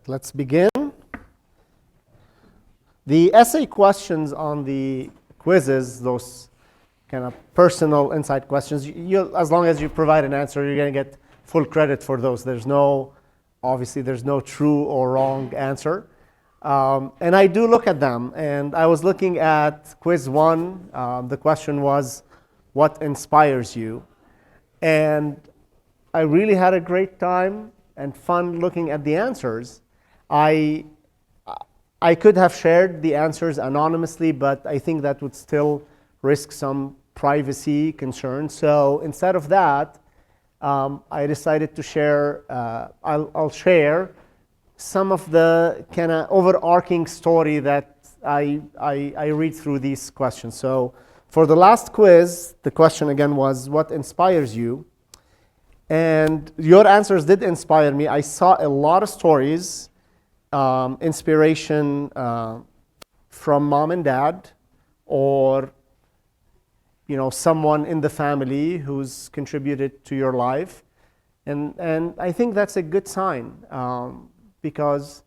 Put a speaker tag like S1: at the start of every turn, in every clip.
S1: Perfect. Let's begin. The essay questions on the quizzes, those kind of personal insight questions, as long as you provide an answer, you're going to get full credit for those. Obviously, there's no true or wrong answer. And I do look at them. And I was looking at quiz 1. The question was, what inspires you? And I really had a great time and fun looking at the answers. I could have shared the answers anonymously, but I think that would still risk some privacy concerns. So instead of that, I decided to share, I'll share some of the kind of overarching story that I read through these questions. So for the last quiz, the question again was, what inspires you? And your answers did inspire me. I saw a lot of stories, inspiration from mom and dad, or someone in the family who's contributed to your life. And I think that's a good sign, because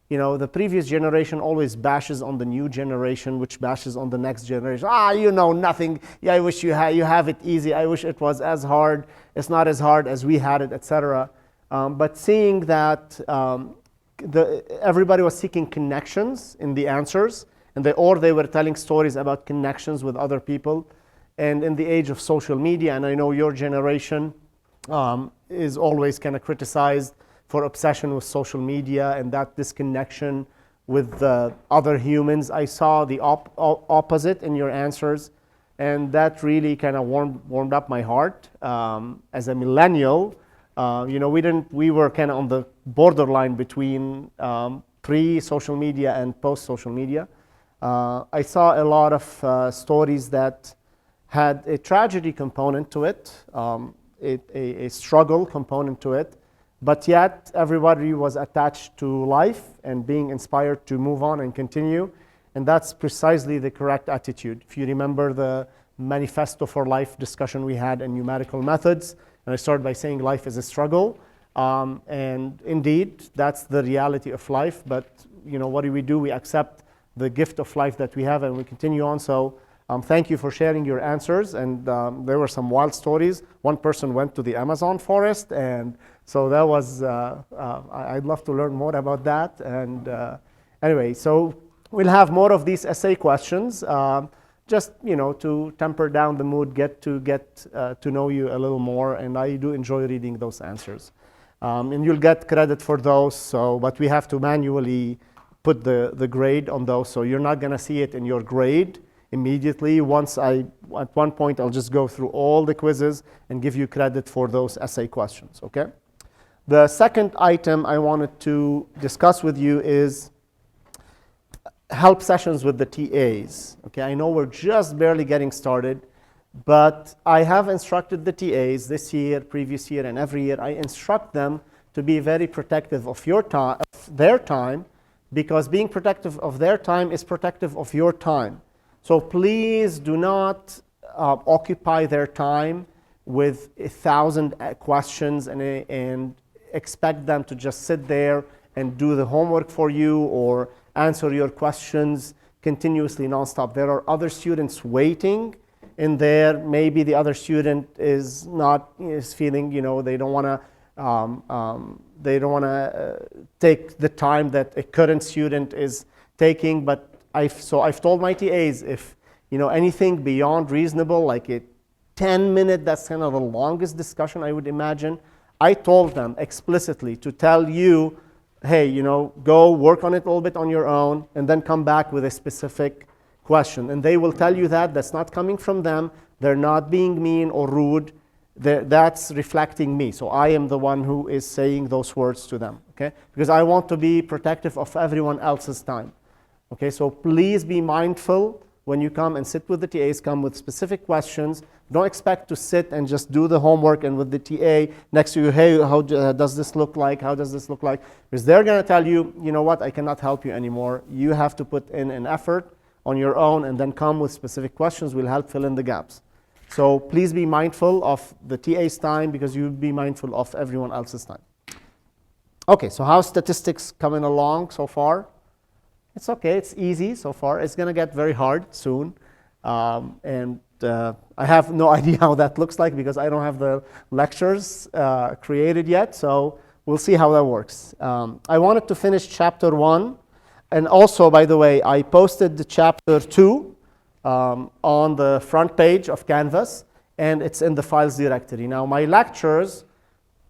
S1: the previous generation always bashes on the new generation, which bashes on the next generation. You know nothing. Yeah, I wish you have it easy. I wish it was as hard. It's not as hard as we had it, etc. But seeing that everybody was seeking connections in the answers, or they were telling stories about connections with other people. And in the age of social media, and I know your generation is always kind of criticized for obsession with social media and that disconnection with other humans. I saw the opposite in your answers, and that really kind of warmed up my heart. As a millennial, we were kind of on the borderline between pre-social media and post-social media. I saw a lot of stories that had a tragedy component to it, a struggle component to it, but yet everybody was attached to life and being inspired to move on and continue. And that's precisely the correct attitude. If you remember the Manifesto for Life discussion we had in numerical methods, and I started by saying life is a struggle. And indeed, that's the reality of life. But what do? We accept the gift of life that we have and we continue on. So thank you for sharing your answers. And there were some wild stories. One person went to the Amazon forest. And so that was, I'd love to learn more about that. And anyway, so we'll have more of these essay questions, just to temper down the mood, get to know you a little more. And I do enjoy reading those answers. And you'll get credit for those. But we have to manually put the grade on those. So you're not going to see it in your grade immediately. At one point, I'll just go through all the quizzes and give you credit for those essay questions, okay? The second item I wanted to discuss with you is help sessions with the TAs, okay? I know we're just barely getting started, but I have instructed the TAs this year, previous year, and every year. I instruct them to be very protective of their time, because being protective of their time is protective of your time. So please do not occupy their time with 1,000 questions and expect them to just sit there and do the homework for you or answer your questions continuously nonstop. There are other students waiting in there. Maybe the other student is feeling they don't want to take the time that a current student is taking. But I've told my TAs, if anything beyond reasonable, like a 10-minute, that's kind of the longest discussion I would imagine. I told them explicitly to tell you, hey, go work on it a little bit on your own, and then come back with a specific question. And they will tell you that that's not coming from them. They're not being mean or rude. That's reflecting me. So I am the one who is saying those words to them, okay? Because I want to be protective of everyone else's time. Okay, so please be mindful when you come and sit with the TAs, come with specific questions. Don't expect to sit and just do the homework and with the TA next to you, hey, how does this look like? How does this look like? Because they're going to tell you, you know what, I cannot help you anymore. You have to put in an effort on your own and then come with specific questions. We'll help fill in the gaps. So please be mindful of the TA's time, because you'll be mindful of everyone else's time. Okay, so how's statistics coming along so far? It's okay, it's easy so far. It's going to get very hard soon. And I have no idea how that looks like because I don't have the lectures created yet. So we'll see how that works. I wanted to finish chapter 1. And also, by the way, I posted the chapter 2 on the front page of Canvas. And it's in the files directory. Now, my lectures,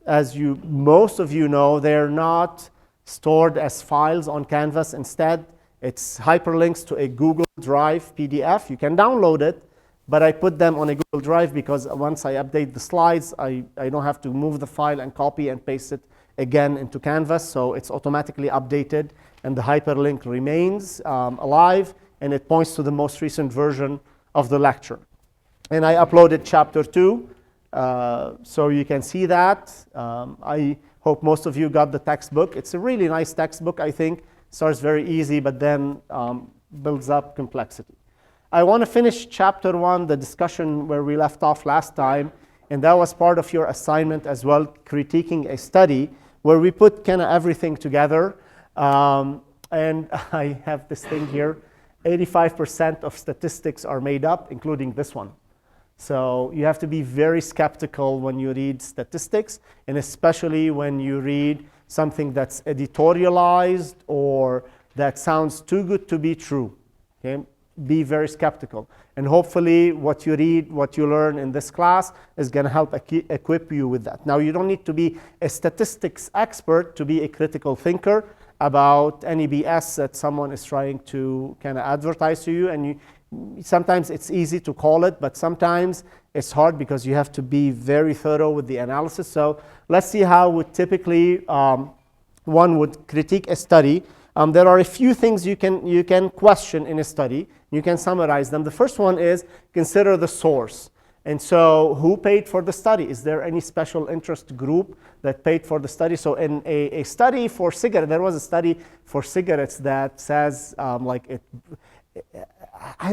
S1: as most of you know, they're not stored as files on Canvas. Instead, it's hyperlinks to a Google Drive PDF. You can download it, but I put them on a Google Drive because once I update the slides, I don't have to move the file and copy and paste it again into Canvas. So it's automatically updated, and the hyperlink remains alive, and it points to the most recent version of the lecture. And I uploaded chapter 2, so you can see that. I hope most of you got the textbook. It's a really nice textbook, I think. Starts very easy, but then builds up complexity. I want to finish chapter 1, the discussion where we left off last time, and that was part of your assignment as well, critiquing a study where we put kind of everything together. And I have this thing here. 85% of statistics are made up, including this one. So you have to be very skeptical when you read statistics, and especially when you read something that's editorialized or that sounds too good to be true. Okay? Be very skeptical. And hopefully what you read, what you learn in this class is going to help equip you with that. Now, you don't need to be a statistics expert to be a critical thinker about any BS that someone is trying to kind of advertise to you. And sometimes it's easy to call it, but sometimes it's hard because you have to be very thorough with the analysis. So let's see how would typically one would critique a study. There are a few things you can question in a study. You can summarize them. The first one is consider the source. And so who paid for the study? Is there any special interest group that paid for the study? So in a study for cigarettes, there was a study for cigarettes that says I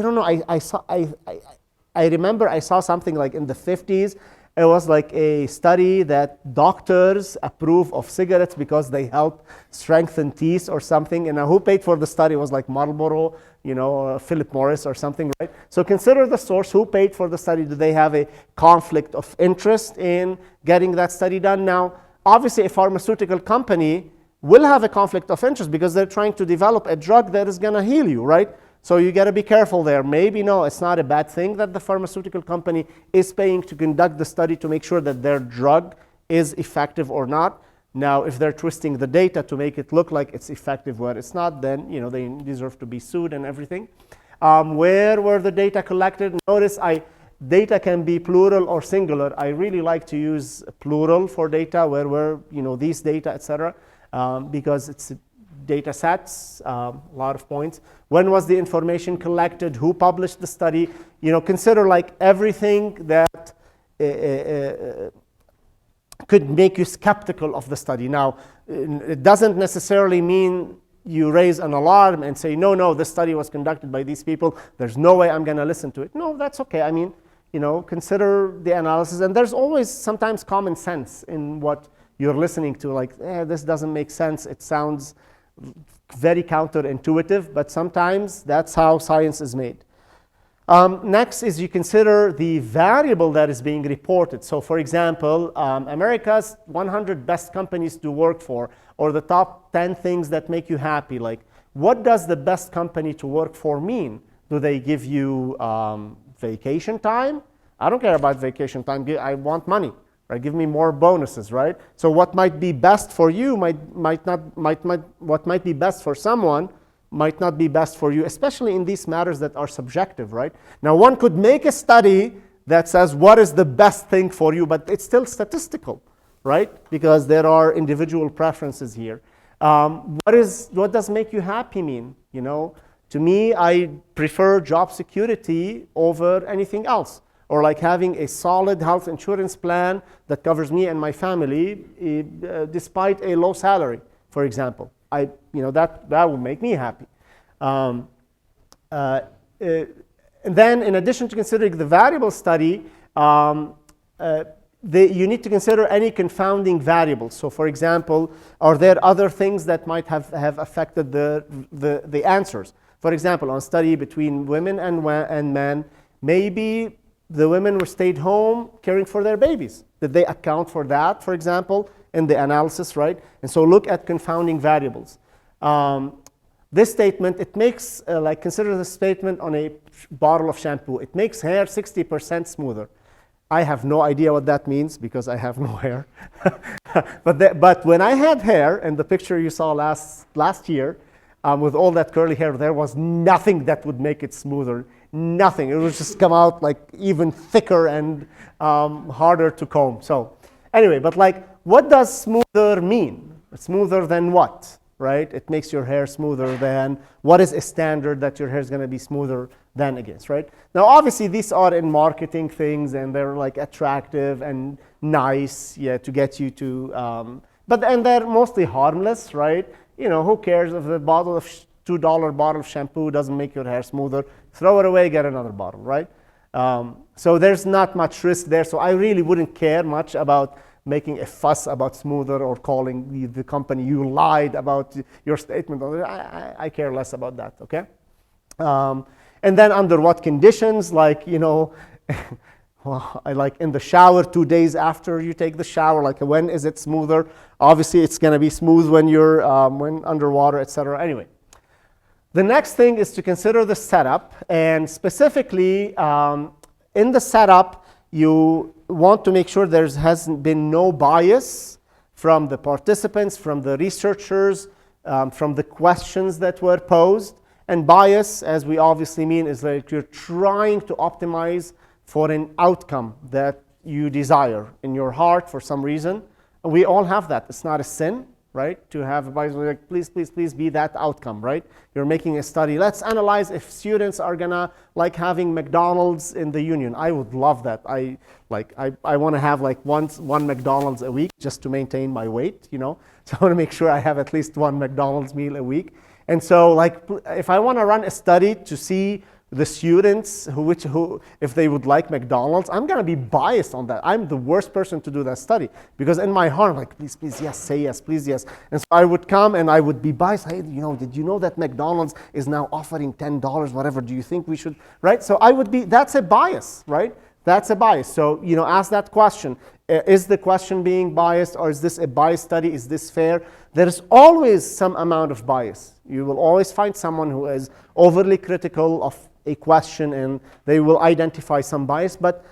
S1: don't know. I remember I saw something like in the 50s. It was like a study that doctors approve of cigarettes because they help strengthen teeth or something. And who paid for the study was like Marlboro, Philip Morris or something, right? So consider the source. Who paid for the study? Do they have a conflict of interest in getting that study done? Now, obviously, a pharmaceutical company will have a conflict of interest because they're trying to develop a drug that is going to heal you, right? So you got to be careful there. Maybe no, it's not a bad thing that the pharmaceutical company is paying to conduct the study to make sure that their drug is effective or not. Now, if they're twisting the data to make it look like it's effective where it's not, then they deserve to be sued and everything. Where were the data collected? Notice data can be plural or singular. I really like to use plural for data. Where were these data, etc. Because it's data sets, a lot of points. When was the information collected? Who published the study? Consider like everything that could make you skeptical of the study. Now, it doesn't necessarily mean you raise an alarm and say, no, this study was conducted by these people. There's no way I'm going to listen to it. No, that's okay. I mean, consider the analysis. And there's always sometimes common sense in what you're listening to. Like, this doesn't make sense. It sounds very counterintuitive, but sometimes that's how science is made. Next is you consider the variable that is being reported. So for example, America's 100 best companies to work for, or the top 10 things that make you happy. Like, what does the best company to work for mean? Do they give you vacation time? I don't care about vacation time. I want money. Right? Give me more bonuses, right? So what might be best for you what might be best for someone might not be best for you, especially in these matters that are subjective, right? Now, one could make a study that says what is the best thing for you, but it's still statistical, right? Because there are individual preferences here. What does make you happy mean? To me, I prefer job security over anything else. Or like having a solid health insurance plan that covers me and my family despite a low salary, for example. That would make me happy. And then in addition to considering the variable study, you need to consider any confounding variables. So for example, are there other things that might have affected the answers? For example, on a study between women and men, maybe the women were stayed home caring for their babies. Did they account for that, for example, in the analysis, right? And so look at confounding variables. This statement, it makes, consider the statement on a bottle of shampoo. It makes hair 60% smoother. I have no idea what that means because I have no hair. but when I had hair, and the picture you saw last year, with all that curly hair, there was nothing that would make it smoother. Nothing. It would just come out like even thicker and harder to comb. So anyway, but like, what does smoother mean? Smoother than what, right? It makes your hair smoother than, what is a standard that your hair is going to be smoother than against, right? Now, obviously, these are in marketing things, and they're like attractive and nice, yeah, to get you to, and they're mostly harmless, right? You know, who cares if a bottle of $2 bottle of shampoo doesn't make your hair smoother? Throw it away, get another bottle, right? So there's not much risk there. So I really wouldn't care much about making a fuss about smoother or calling the company you lied about your statement. I care less about that, okay? And then under what conditions, like, you know, well, I like in the shower 2 days after you take the shower, like when is it smoother? Obviously, it's going to be smooth when you're when underwater, etc. Anyway, the next thing is to consider the setup, and specifically in the setup, you want to make sure there has been no bias from the participants, from the researchers, from the questions that were posed. And bias, as we obviously mean, is like you're trying to optimize for an outcome that you desire in your heart for some reason. And we all have that. It's not a sin, right? To have a bias, like, please, please, please be that outcome, right? You're making a study. Let's analyze if students are gonna like having McDonald's in the union. I would love that. I want to have like one McDonald's a week just to maintain my weight, you know? So I want to make sure I have at least one McDonald's meal a week. And so, like, if I want to run a study to see the students who if they would like McDonald's, I'm going to be biased on that. I'm the worst person to do that study because in my heart, I'm like, please, please, yes, say yes, please, yes. And so I would come and I would be biased. Hey, you know, did you know that McDonald's is now offering $10, whatever? Do you think we should, right? So I would be, that's a bias, right? That's a bias. So, you know, ask that question. Is the question being biased, or is this a biased study? Is this fair? There's always some amount of bias. You will always find someone who is overly critical of a question and they will identify some bias, but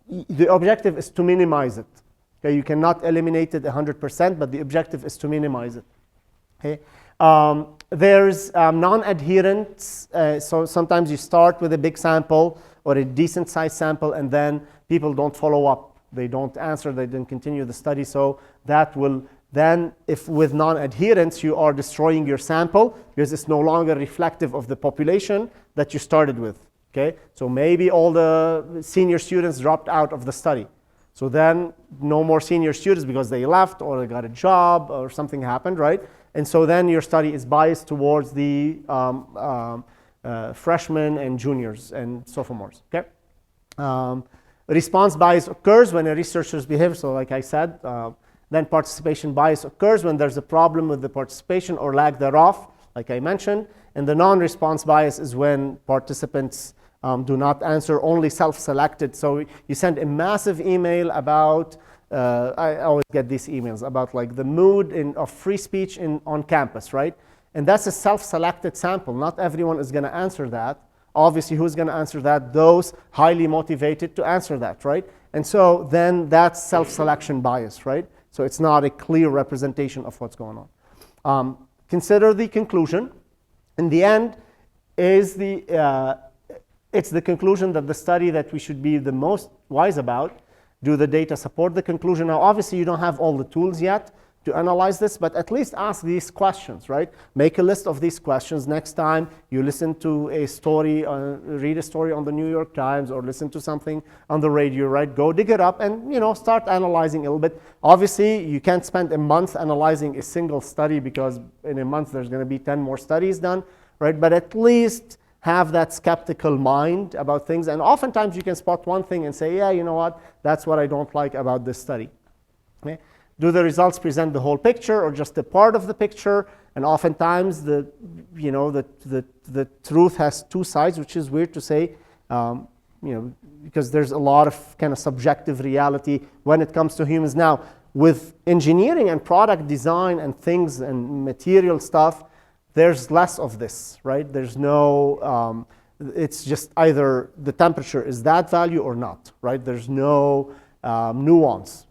S1: the objective is to minimize it. Okay? You cannot eliminate it 100%, but the objective is to minimize it. Okay? There's non-adherence. So sometimes you start with a big sample or a decent sized sample, and then people don't follow up. They don't answer, they didn't continue the study. So that will then, if with non-adherence, you are destroying your sample because it's no longer reflective of the population that you started with. Okay? So maybe all the senior students dropped out of the study. So then no more senior students because they left or they got a job or something happened, right? And so then your study is biased towards the freshmen and juniors and sophomores. Okay? Response bias occurs when a researcher's behavior, so like I said, then participation bias occurs when there's a problem with the participation or lack thereof, like I mentioned. And the non-response bias is when participants do not answer, only self-selected. So you send a massive email about, I always get these emails about like the mood of free speech on campus, right? And that's a self-selected sample. Not everyone is going to answer that. Obviously, who's going to answer that? Those highly motivated to answer that, right? And so then that's self-selection bias, right? So it's not a clear representation of what's going on. Consider the conclusion. In the end, it's the conclusion that the study that we should be the most wise about. Do the data support the conclusion? Now, obviously, you don't have all the tools yet to analyze this, but at least ask these questions, right? Make a list of these questions. Next time you listen to a story, read a story on the New York Times or listen to something on the radio, right? Go dig it up and, you know, start analyzing a little bit. Obviously, you can't spend a month analyzing a single study because in a month there's going to be 10 more studies done, right? But at least have that skeptical mind about things. And oftentimes you can spot one thing and say, yeah, you know what, that's what I don't like about this study. Okay? Do the results present the whole picture or just a part of the picture? And oftentimes the truth has two sides, which is weird to say, because there's a lot of kind of subjective reality when it comes to humans. Now, with engineering and product design and things and material stuff, there's less of this, right? There's no, it's just either the temperature is that value or not, right? There's no nuance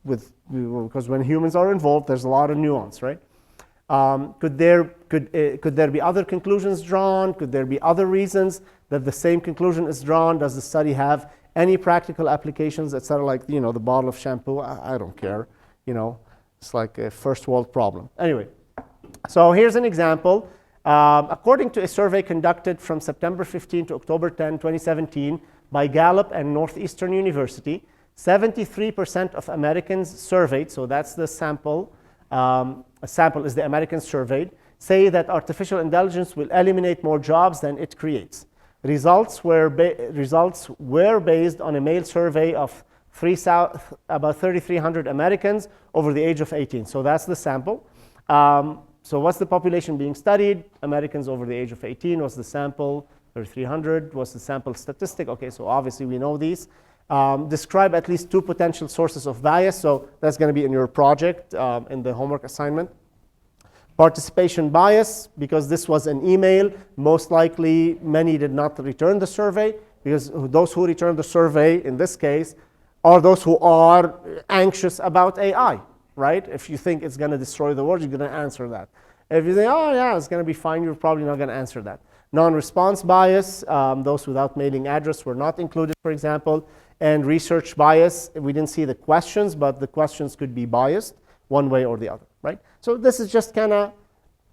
S1: because when humans are involved, there's a lot of nuance, right? Could there be other conclusions drawn? Could there be other reasons that the same conclusion is drawn? Does the study have any practical applications, et cetera, like, the bottle of shampoo? I don't care, it's like a first world problem. Anyway, so here's an example. According to a survey conducted from September 15 to October 10, 2017 by Gallup and Northeastern University, 73% of Americans surveyed, so that's the sample, a sample is the Americans surveyed, say that artificial intelligence will eliminate more jobs than it creates. Results were based on a mail survey of about 3,300 Americans over the age of 18. So that's the sample. So what's the population being studied? Americans over the age of 18 was the sample. 3,300 was the sample statistic. Okay, so obviously we know these. Describe at least 2 potential sources of bias. So that's going to be in your project, in the homework assignment. Participation bias, because this was an email, most likely many did not return the survey, because those who returned the survey in this case are those who are anxious about AI, right? If you think it's going to destroy the world, you're going to answer that. If you think, oh yeah, it's going to be fine, you're probably not going to answer that. Non-response bias, those without mailing address were not included, for example. And research bias, we didn't see the questions, but the questions could be biased one way or the other, right? So this is just kind of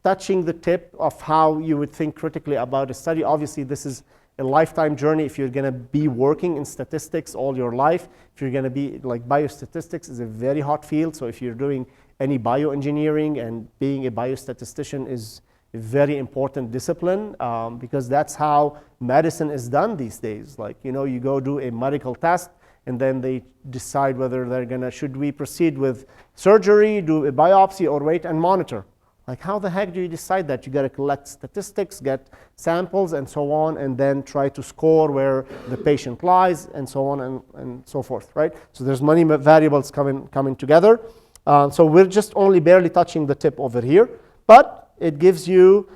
S1: touching the tip of how you would think critically about a study. Obviously, this is a lifetime journey if you're going to be working in statistics all your life. If you're going to be, like, biostatistics is a very hot field. So if you're doing any bioengineering, and being a biostatistician is a very important discipline, because that's how medicine is done these days. Like, you go do a medical test, and then they decide whether should we proceed with surgery, do a biopsy, or wait and monitor. Like, how the heck do you decide that? You got to collect statistics, get samples, and so on, and then try to score where the patient lies, and so on and so forth, right? So there's many variables coming together. So we're just only barely touching the tip over here, but it gives you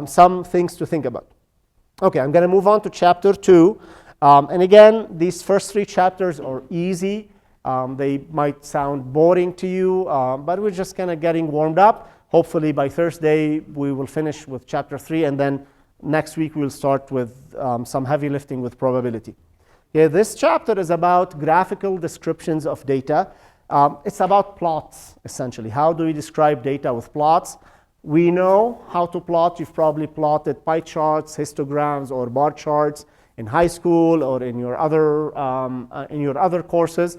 S1: some things to think about. Okay, I'm going to move on to chapter 2. And again, these first 3 chapters are easy. They might sound boring to you, but we're just kind of getting warmed up. Hopefully by Thursday, we will finish with chapter 3, and then next week we'll start with some heavy lifting with probability. Okay, this chapter is about graphical descriptions of data. It's about plots, essentially. How do we describe data with plots? We know how to plot. You've probably plotted pie charts, histograms, or bar charts in high school or in your other courses.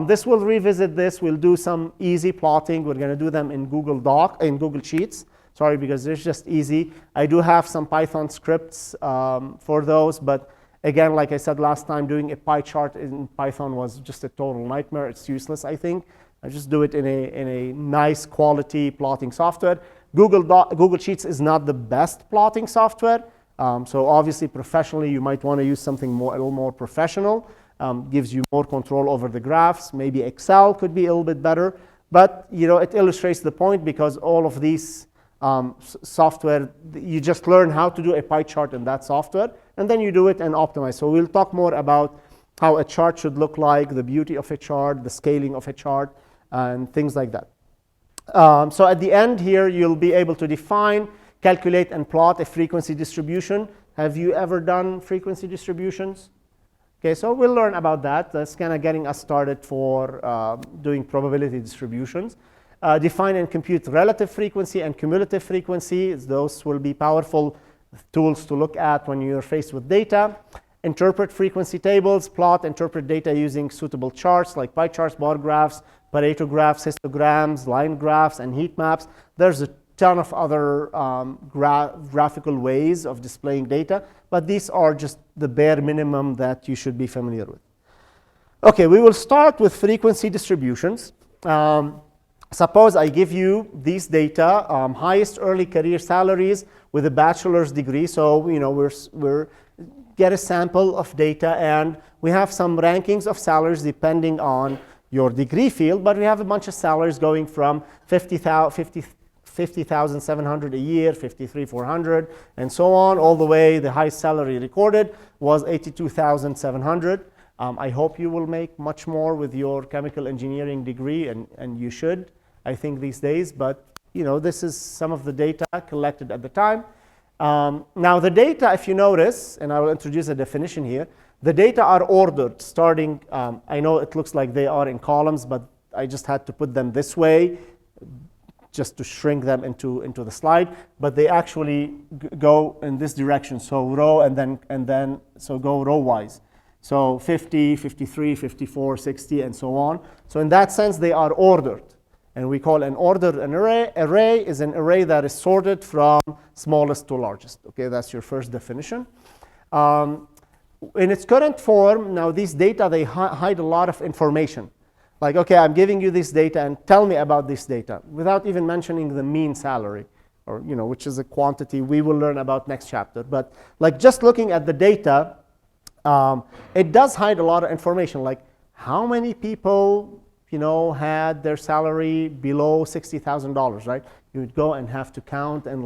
S1: This will revisit this. We'll do some easy plotting. We're going to do them in Google Sheets. Sorry, because they're just easy. I do have some Python scripts for those, but again, like I said last time, doing a pie chart in Python was just a total nightmare. It's useless, I think. I just do it in a nice quality plotting software. Google Sheets is not the best plotting software. So obviously, professionally, you might want to use something a little more professional. Gives you more control over the graphs. Maybe Excel could be a little bit better. But it illustrates the point, because all of these software, you just learn how to do a pie chart in that software, and then you do it and optimize. So we'll talk more about how a chart should look like, the beauty of a chart, the scaling of a chart, and things like that. So at the end here, you'll be able to define, calculate, and plot a frequency distribution. Have you ever done frequency distributions? Okay, so we'll learn about that. That's kind of getting us started for doing probability distributions. Define and compute relative frequency and cumulative frequency. Those will be powerful tools to look at when you're faced with data. Interpret frequency tables, interpret data using suitable charts like pie charts, bar graphs, Pareto graphs, histograms, line graphs, and heat maps. There's a ton of other graphical ways of displaying data, but these are just the bare minimum that you should be familiar with. Okay, we will start with frequency distributions. Suppose I give you these data, highest early career salaries with a bachelor's degree. So we're get a sample of data, and we have some rankings of salaries depending on your degree field, but we have a bunch of salaries going from 50,700 a year, 53,400, and so on, all the way. The highest salary recorded was 82,700. I hope you will make much more with your chemical engineering degree, and you should, I think, these days. But this is some of the data collected at the time. Now the data, if you notice, and I will introduce a definition here, the data are ordered starting, I know it looks like they are in columns, but I just had to put them this way just to shrink them into the slide, but they actually go in this direction. So row and then so go row wise. So 50, 53, 54, 60, and so on. So in that sense, they are ordered. And we call an ordered an array. Array is an array that is sorted from smallest to largest. Okay, that's your first definition. In its current form, now these data, they hide a lot of information. Like, okay, I'm giving you this data and tell me about this data without even mentioning the mean salary, or which is a quantity we will learn about next chapter. But like just looking at the data, it does hide a lot of information, like how many people had their salary below $60,000, right? You would go and have to count and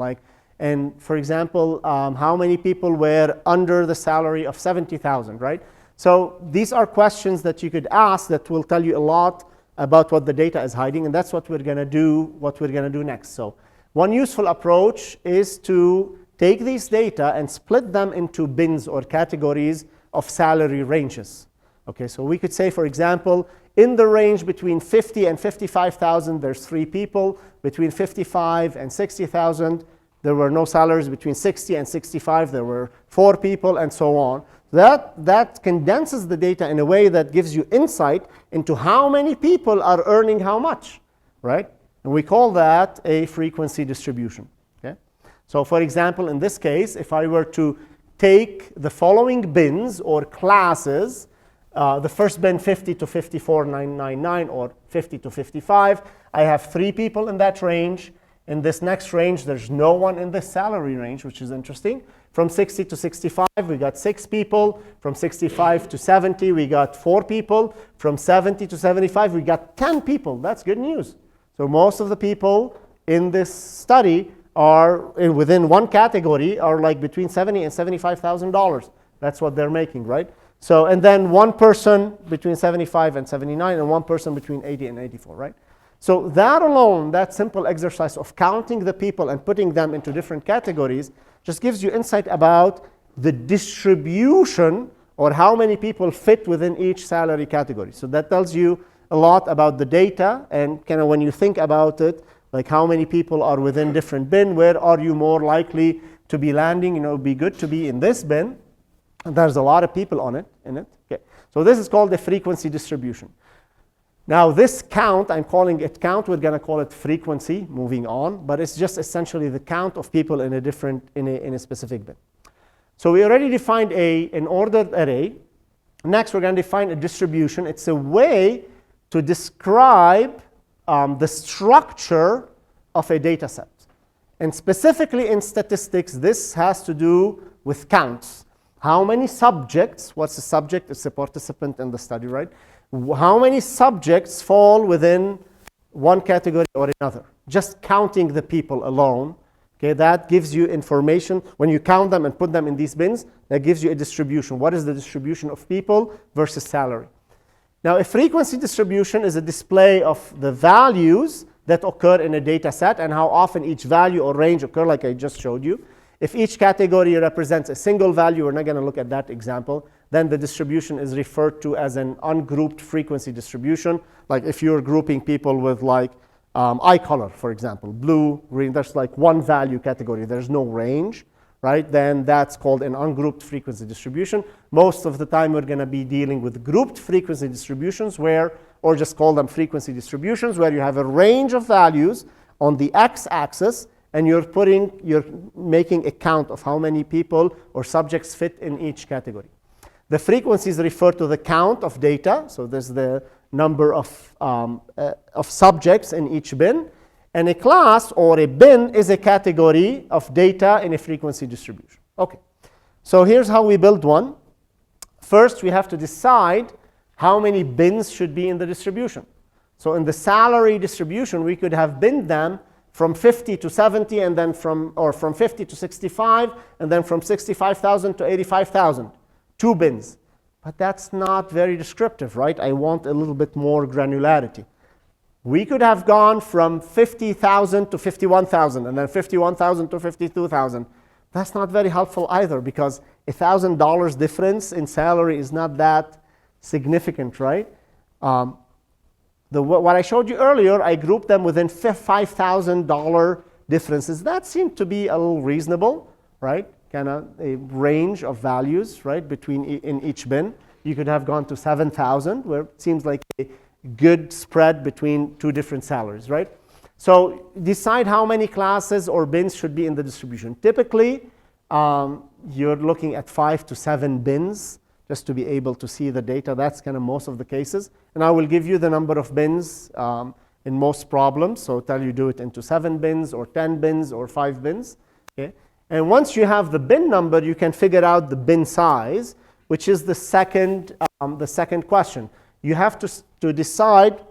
S1: for example, how many people were under the salary of 70,000, right? So these are questions that you could ask that will tell you a lot about what the data is hiding, and that's what we're going to do next. So one useful approach is to take these data and split them into bins or categories of salary ranges. Okay, so we could say, for example, in the range between 50 and 55,000, there's 3 people. Between 55 and 60,000, there were no salaries. Between 60 and 65, there were 4 people, and so on. That condenses the data in a way that gives you insight into how many people are earning how much, right? And we call that a frequency distribution. Okay? So for example, in this case, if I were to take the following bins or classes, the first bin 50 to 54,999 or 50 to 55, I have 3 people in that range. In this next range, there's no one in this salary range, which is interesting. From 60 to 65, we got 6 people. From 65 to 70, we got 4 people. From 70 to 75, we got 10 people. That's good news. So most of the people in this study are within one category are like between $70,000 and $75,000. That's what they're making, right? So, and then one person between 75 and 79, and one person between 80 and 84, right? So that alone, that simple exercise of counting the people and putting them into different categories just gives you insight about the distribution or how many people fit within each salary category. So that tells you a lot about the data, and kind of when you think about it, like how many people are within different bin, where are you more likely to be landing? It would be good to be in this bin. And there's a lot of people in it. Okay. So this is called the frequency distribution. Now this count, I'm calling it count. We're going to call it frequency moving on, but it's just essentially the count of people in a specific bin. So we already defined an ordered array. Next, we're going to define a distribution. It's a way to describe the structure of a data set. And specifically in statistics, this has to do with counts. How many subjects, what's the subject? It's a participant in the study, right? How many subjects fall within one category or another? Just counting the people alone, okay, that gives you information. When you count them and put them in these bins, that gives you a distribution. What is the distribution of people versus salary? Now, a frequency distribution is a display of the values that occur in a data set and how often each value or range occur, like I just showed you. If each category represents a single value, we're not going to look at that example, then the distribution is referred to as an ungrouped frequency distribution. Like if you're grouping people with like eye color, for example, blue, green, there's like one value category, there's no range, right? Then that's called an ungrouped frequency distribution. Most of the time we're going to be dealing with grouped frequency distributions or just call them frequency distributions, where you have a range of values on the x-axis, and you're making a count of how many people or subjects fit in each category. The frequencies refer to the count of data, so there's the number of subjects in each bin, and a class or a bin is a category of data in a frequency distribution. Okay, so here's how we build one. First, we have to decide how many bins should be in the distribution. So in the salary distribution, we could have binned them from 50 to 70, and then from 50 to 65, and then from 65,000 to 85,000. 2 bins. But that's not very descriptive, right? I want a little bit more granularity. We could have gone from 50,000 to 51,000, and then 51,000 to 52,000. That's not very helpful either, because $1,000 difference in salary is not that significant, right? What I showed you earlier, I grouped them within $5,000 differences. That seemed to be a little reasonable, right? Kind of a range of values, right, in each bin. You could have gone to 7,000, where it seems like a good spread between 2 different salaries, right? So decide how many classes or bins should be in the distribution. Typically, you're looking at 5 to 7 bins just to be able to see the data. That's kind of most of the cases. And I will give you the number of bins in most problems. So tell you do it into 7 bins or 10 bins or 5 bins. Okay? And once you have the bin number, you can figure out the bin size, which is the second question. You have to decide,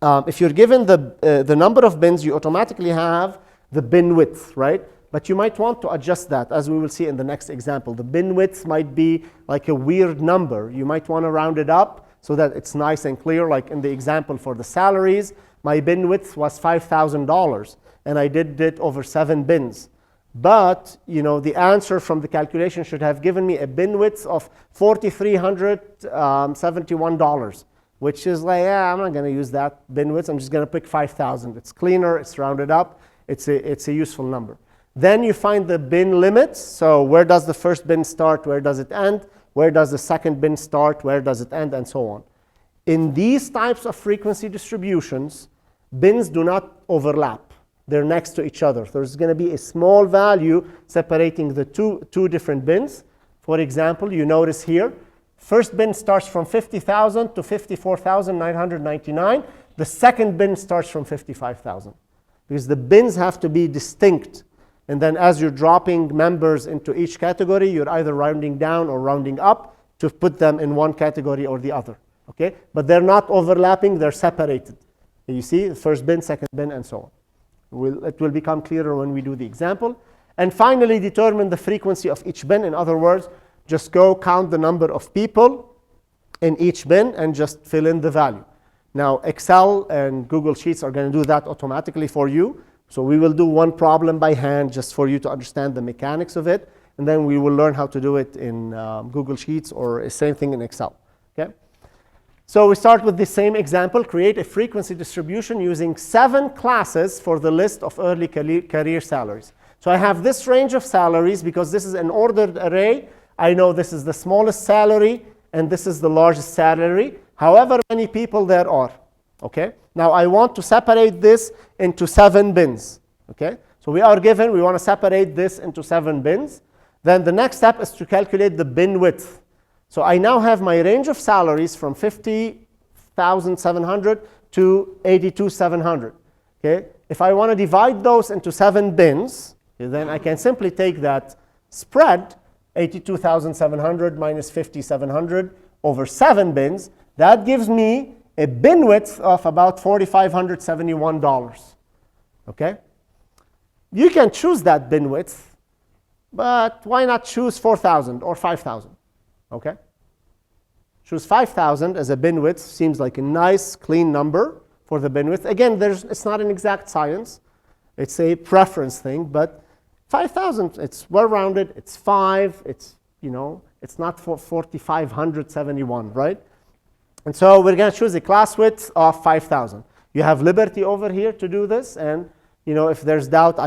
S1: if you're given the number of bins, you automatically have the bin width, right? But you might want to adjust that, as we will see in the next example. The bin width might be like a weird number. You might want to round it up so that it's nice and clear. Like in the example for the salaries, my bin width was $5,000, and I did it over 7 bins. But the answer from the calculation should have given me a bin width of $4,371, which is like, I'm not going to use that bin width. I'm just going to pick 5,000. It's cleaner. It's rounded up. It's a useful number. Then you find the bin limits. So where does the first bin start? Where does it end? Where does the second bin start? Where does it end? And so on. In these types of frequency distributions, bins do not overlap. They're next to each other. There's going to be a small value separating the two different bins. For example, you notice here, first bin starts from 50,000 to 54,999. The second bin starts from 55,000. Because the bins have to be distinct. And then as you're dropping members into each category, you're either rounding down or rounding up to put them in one category or the other. Okay? But they're not overlapping, they're separated. You see, the first bin, second bin, and so on. It will become clearer when we do the example. And finally, determine the frequency of each bin. In other words, just go count the number of people in each bin and just fill in the value. Now, Excel and Google Sheets are going to do that automatically for you. So we will do one problem by hand just for you to understand the mechanics of it. And then we will learn how to do it in Google Sheets or the same thing in Excel. Okay? So we start with the same example. Create a frequency distribution using 7 classes for the list of early career salaries. So I have this range of salaries because this is an ordered array. I know this is the smallest salary and this is the largest salary, however many people there are. Okay? Now I want to separate this into 7 bins. Okay? So we want to separate this into 7 bins. Then the next step is to calculate the bin width. So I now have my range of salaries from 50,700 to 82,700. Okay? If I want to divide those into 7 bins, okay, then I can simply take that spread, 82,700 minus 5,700 over 7 bins. That gives me a bin width of about $4,571. Okay? You can choose that bin width, but why not choose 4,000 or 5,000? Okay? Choose 5,000 as a bin width. Seems like a nice, clean number for the bin width. Again, it's not an exact science. It's a preference thing, but 5,000, it's well-rounded. It's 5. It's not for 4,571, right? And so we're going to choose a class width of 5,000. You have liberty over here to do this, and if there's doubt,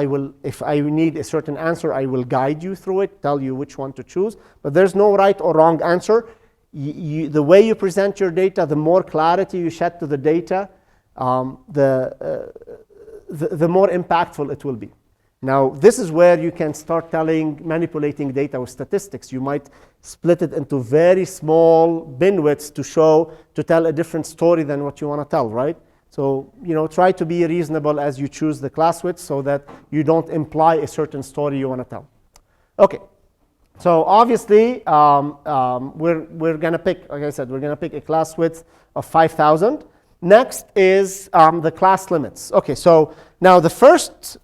S1: if I need a certain answer, I will guide you through it, tell you which one to choose. But there's no right or wrong answer. The way you present your data, the more clarity you shed to the data, the more impactful it will be. Now, this is where you can start manipulating data with statistics. You might split it into very small bin widths to tell a different story than what you want to tell, right? So, try to be reasonable as you choose the class width so that you don't imply a certain story you want to tell. Okay. So obviously, we're going to pick, like I said, we're going to pick a class width of 5,000. Next is the class limits. Okay, so now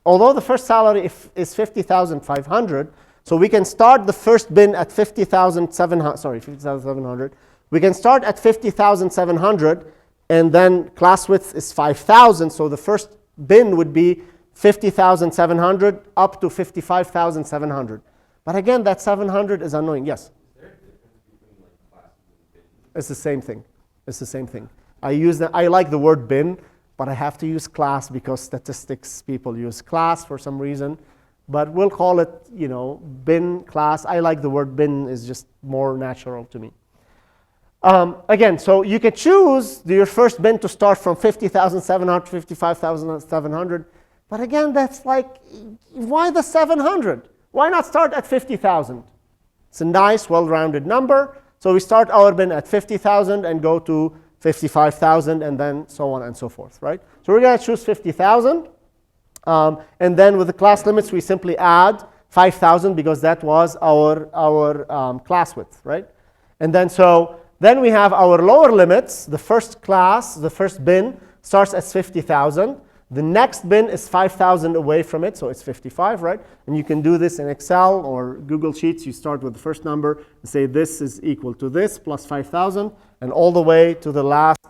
S1: although the first salary is 50,500, so we can start the first bin at 50,700. We can start at 50,700, and then class width is 5,000. So the first bin would be 50,700 up to 55,700. But again, that 700 is annoying. Yes?
S2: Is there a difference between classes and bins?
S1: It's the same thing. It's the same thing. I like the word bin, but I have to use class because statistics people use class for some reason. But we'll call it, bin, class. I like the word bin, is just more natural to me. Again, so you can choose your first bin to start from 50,700 to 55,700. But again, that's why the 700? Why not start at 50,000? It's a nice, well-rounded number. So we start our bin at 50,000 and go to 55,000, and then so on and so forth, right? So we're going to choose 50,000. And then with the class limits, we simply add 5,000 because that was our class width, right? And then we have our lower limits. The first class, the first bin, starts at 50,000. The next bin is 5,000 away from it, so it's 55, right? And you can do this in Excel or Google Sheets. You start with the first number and say this is equal to this plus 5,000, and all the way to the last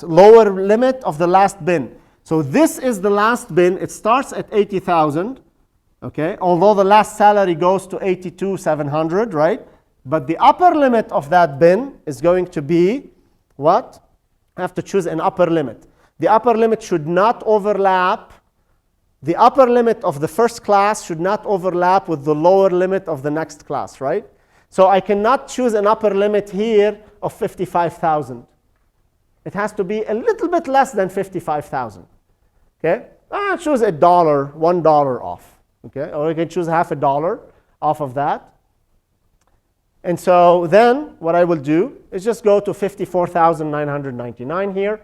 S1: lower limit of the last bin. So this is the last bin. It starts at 80,000, okay? Although the last salary goes to 82,700, right? But the upper limit of that bin is going to be what? I have to choose an upper limit. The upper limit should not overlap. The upper limit of the first class should not overlap with the lower limit of the next class, right? So I cannot choose an upper limit here of 55,000. It has to be a little bit less than 55,000. Okay? I'll choose $1 off. Okay? Or I can choose $0.50 off of that. And so then what I will do is just go to 54,999 here,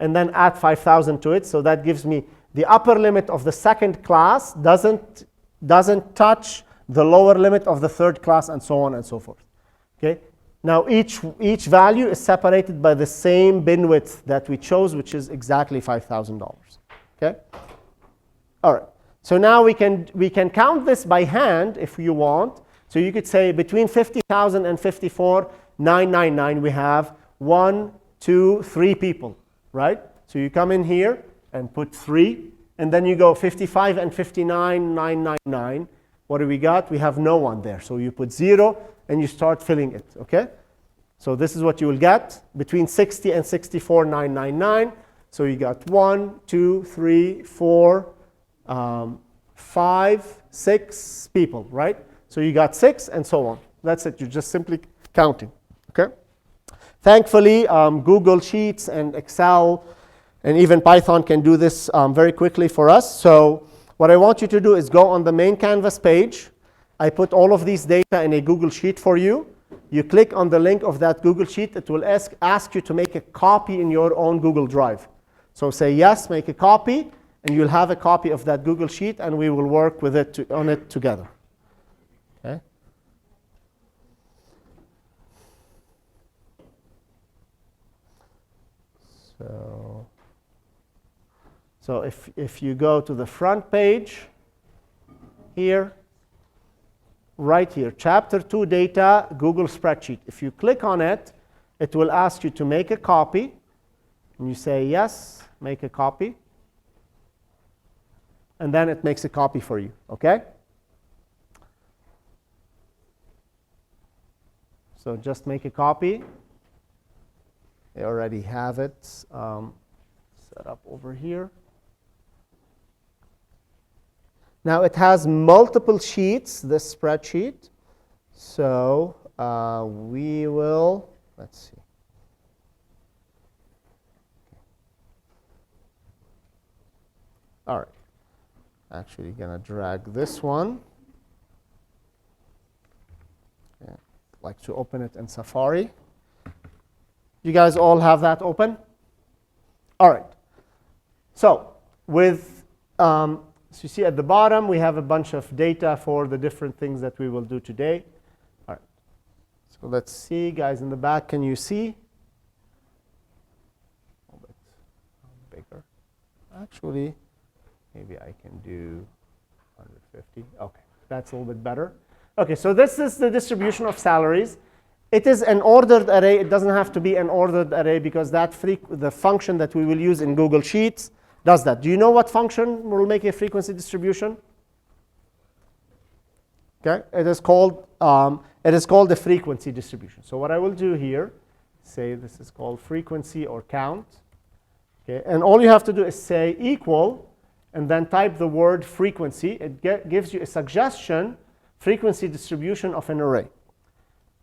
S1: and then add 5,000 to it. So that gives me the upper limit of the second class doesn't touch the lower limit of the third class, and so on and so forth. Okay? Now each value is separated by the same bin width that we chose, which is exactly $5,000. Okay? All right. So now we can count this by hand if you want. So you could say between 50,000 and 54,999 we have 1, 2, 3 people. Right? So you come in here and put 3, and then you go 55 and 59,999. What do we got? We have no one there. So you put 0, and you start filling it. Okay? So this is what you will get between 60 and 64,999. So you got 1, 2, 3, 4, 5, 6 people, right? So you got 6, and so on. That's it. You're just simply counting. Okay? Thankfully, Google Sheets and Excel and even Python can do this very quickly for us. So what I want you to do is go on the main Canvas page. I put all of these data in a Google Sheet for you. You click on the link of that Google Sheet. It will ask you to make a copy in your own Google Drive. So say yes, make a copy, and you'll have a copy of that Google Sheet, and we will work with it on it together. Okay? So if you go to the front page here, right here, Chapter 2 Data, Google Spreadsheet. If you click on it, it will ask you to make a copy. And you say, yes, make a copy. And then it makes a copy for you, OK? So just make a copy. I already have it set up over here. Now it has multiple sheets, this spreadsheet. So we will, let's see. All right. Actually gonna drag this one. Okay. Like to open it in Safari. You guys all have that open? All right. So with, so you see at the bottom, we have a bunch of data for the different things that we will do today. All right. So let's see, guys in the back, can you see? A little bit bigger. Actually, maybe I can do 150. OK, that's a little bit better. OK, so this is the distribution of salaries. It is an ordered array. It doesn't have to be an ordered array because that the function that we will use in Google Sheets does that. Do you know what function will make a frequency distribution? Okay, it is called the frequency distribution. So what I will do here, say this is called frequency or count. Okay, and all you have to do is say equal, and then type the word frequency. It gives you a suggestion frequency distribution of an array.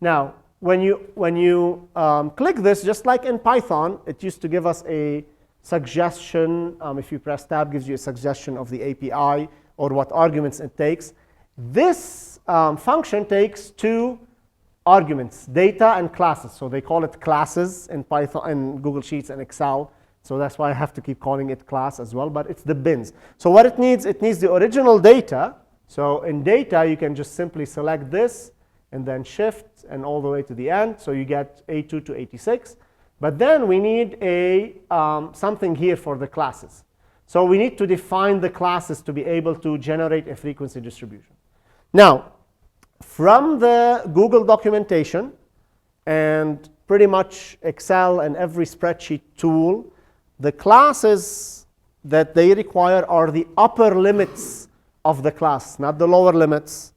S1: Now, when you click this, just like in Python, it used to give us a suggestion. If you press tab, gives you a suggestion of the API or what arguments it takes. This function takes two arguments, data and classes. So they call it classes in Python, in Google Sheets and Excel. So that's why I have to keep calling it class as well. But it's the bins. So what it needs the original data. So in data, you can just simply select this and then shift and all the way to the end. So you get A2 to 86. But then we need a something here for the classes. So we need to define the classes to be able to generate a frequency distribution. Now, from the Google documentation and pretty much Excel and every spreadsheet tool, the classes that they require are the upper limits of the class, not the lower limits.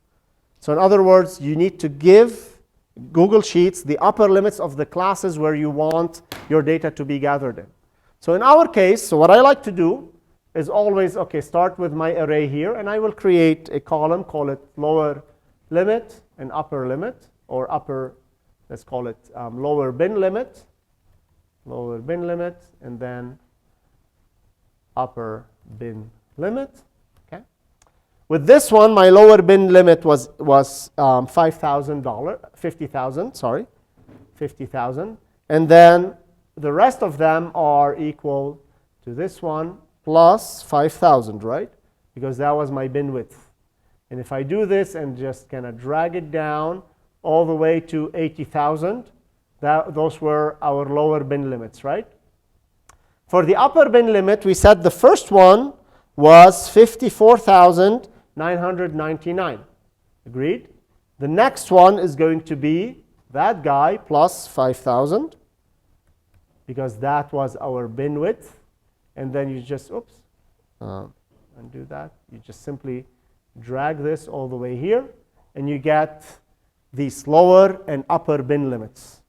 S1: So in other words, you need to give Google Sheets the upper limits of the classes where you want your data to be gathered in. So in our case, so what I like to do is always, OK, start with my array here. And I will create a column, call it lower limit and upper limit, or upper, let's call it lower bin limit, and then upper bin limit. With this one, my lower bin limit was $5,000, 50,000, sorry, 50,000. And then the rest of them are equal to this one plus 5,000, right? Because that was my bin width. And if I do this and just kind of drag it down all the way to 80,000, those were our lower bin limits, right? For the upper bin limit, we said the first one was 54,999. Agreed? The next one is going to be that guy plus 5,000 because that was our bin width. And then you just, undo that. You just simply drag this all the way here, and you get these lower and upper bin limits.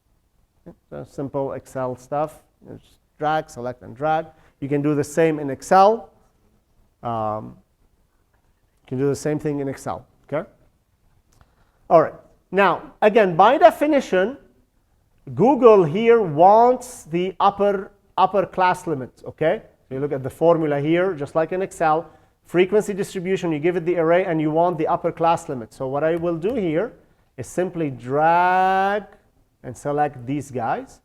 S1: So simple Excel stuff. You just drag, select, and drag. You can do the same in Excel. You can do the same thing in Excel. Okay? All right. Now, again, by definition, Google here wants the upper class limit. Okay? So you look at the formula here, just like in Excel. Frequency distribution, you give it the array, and you want the upper class limit. So what I will do here is simply drag and select these guys.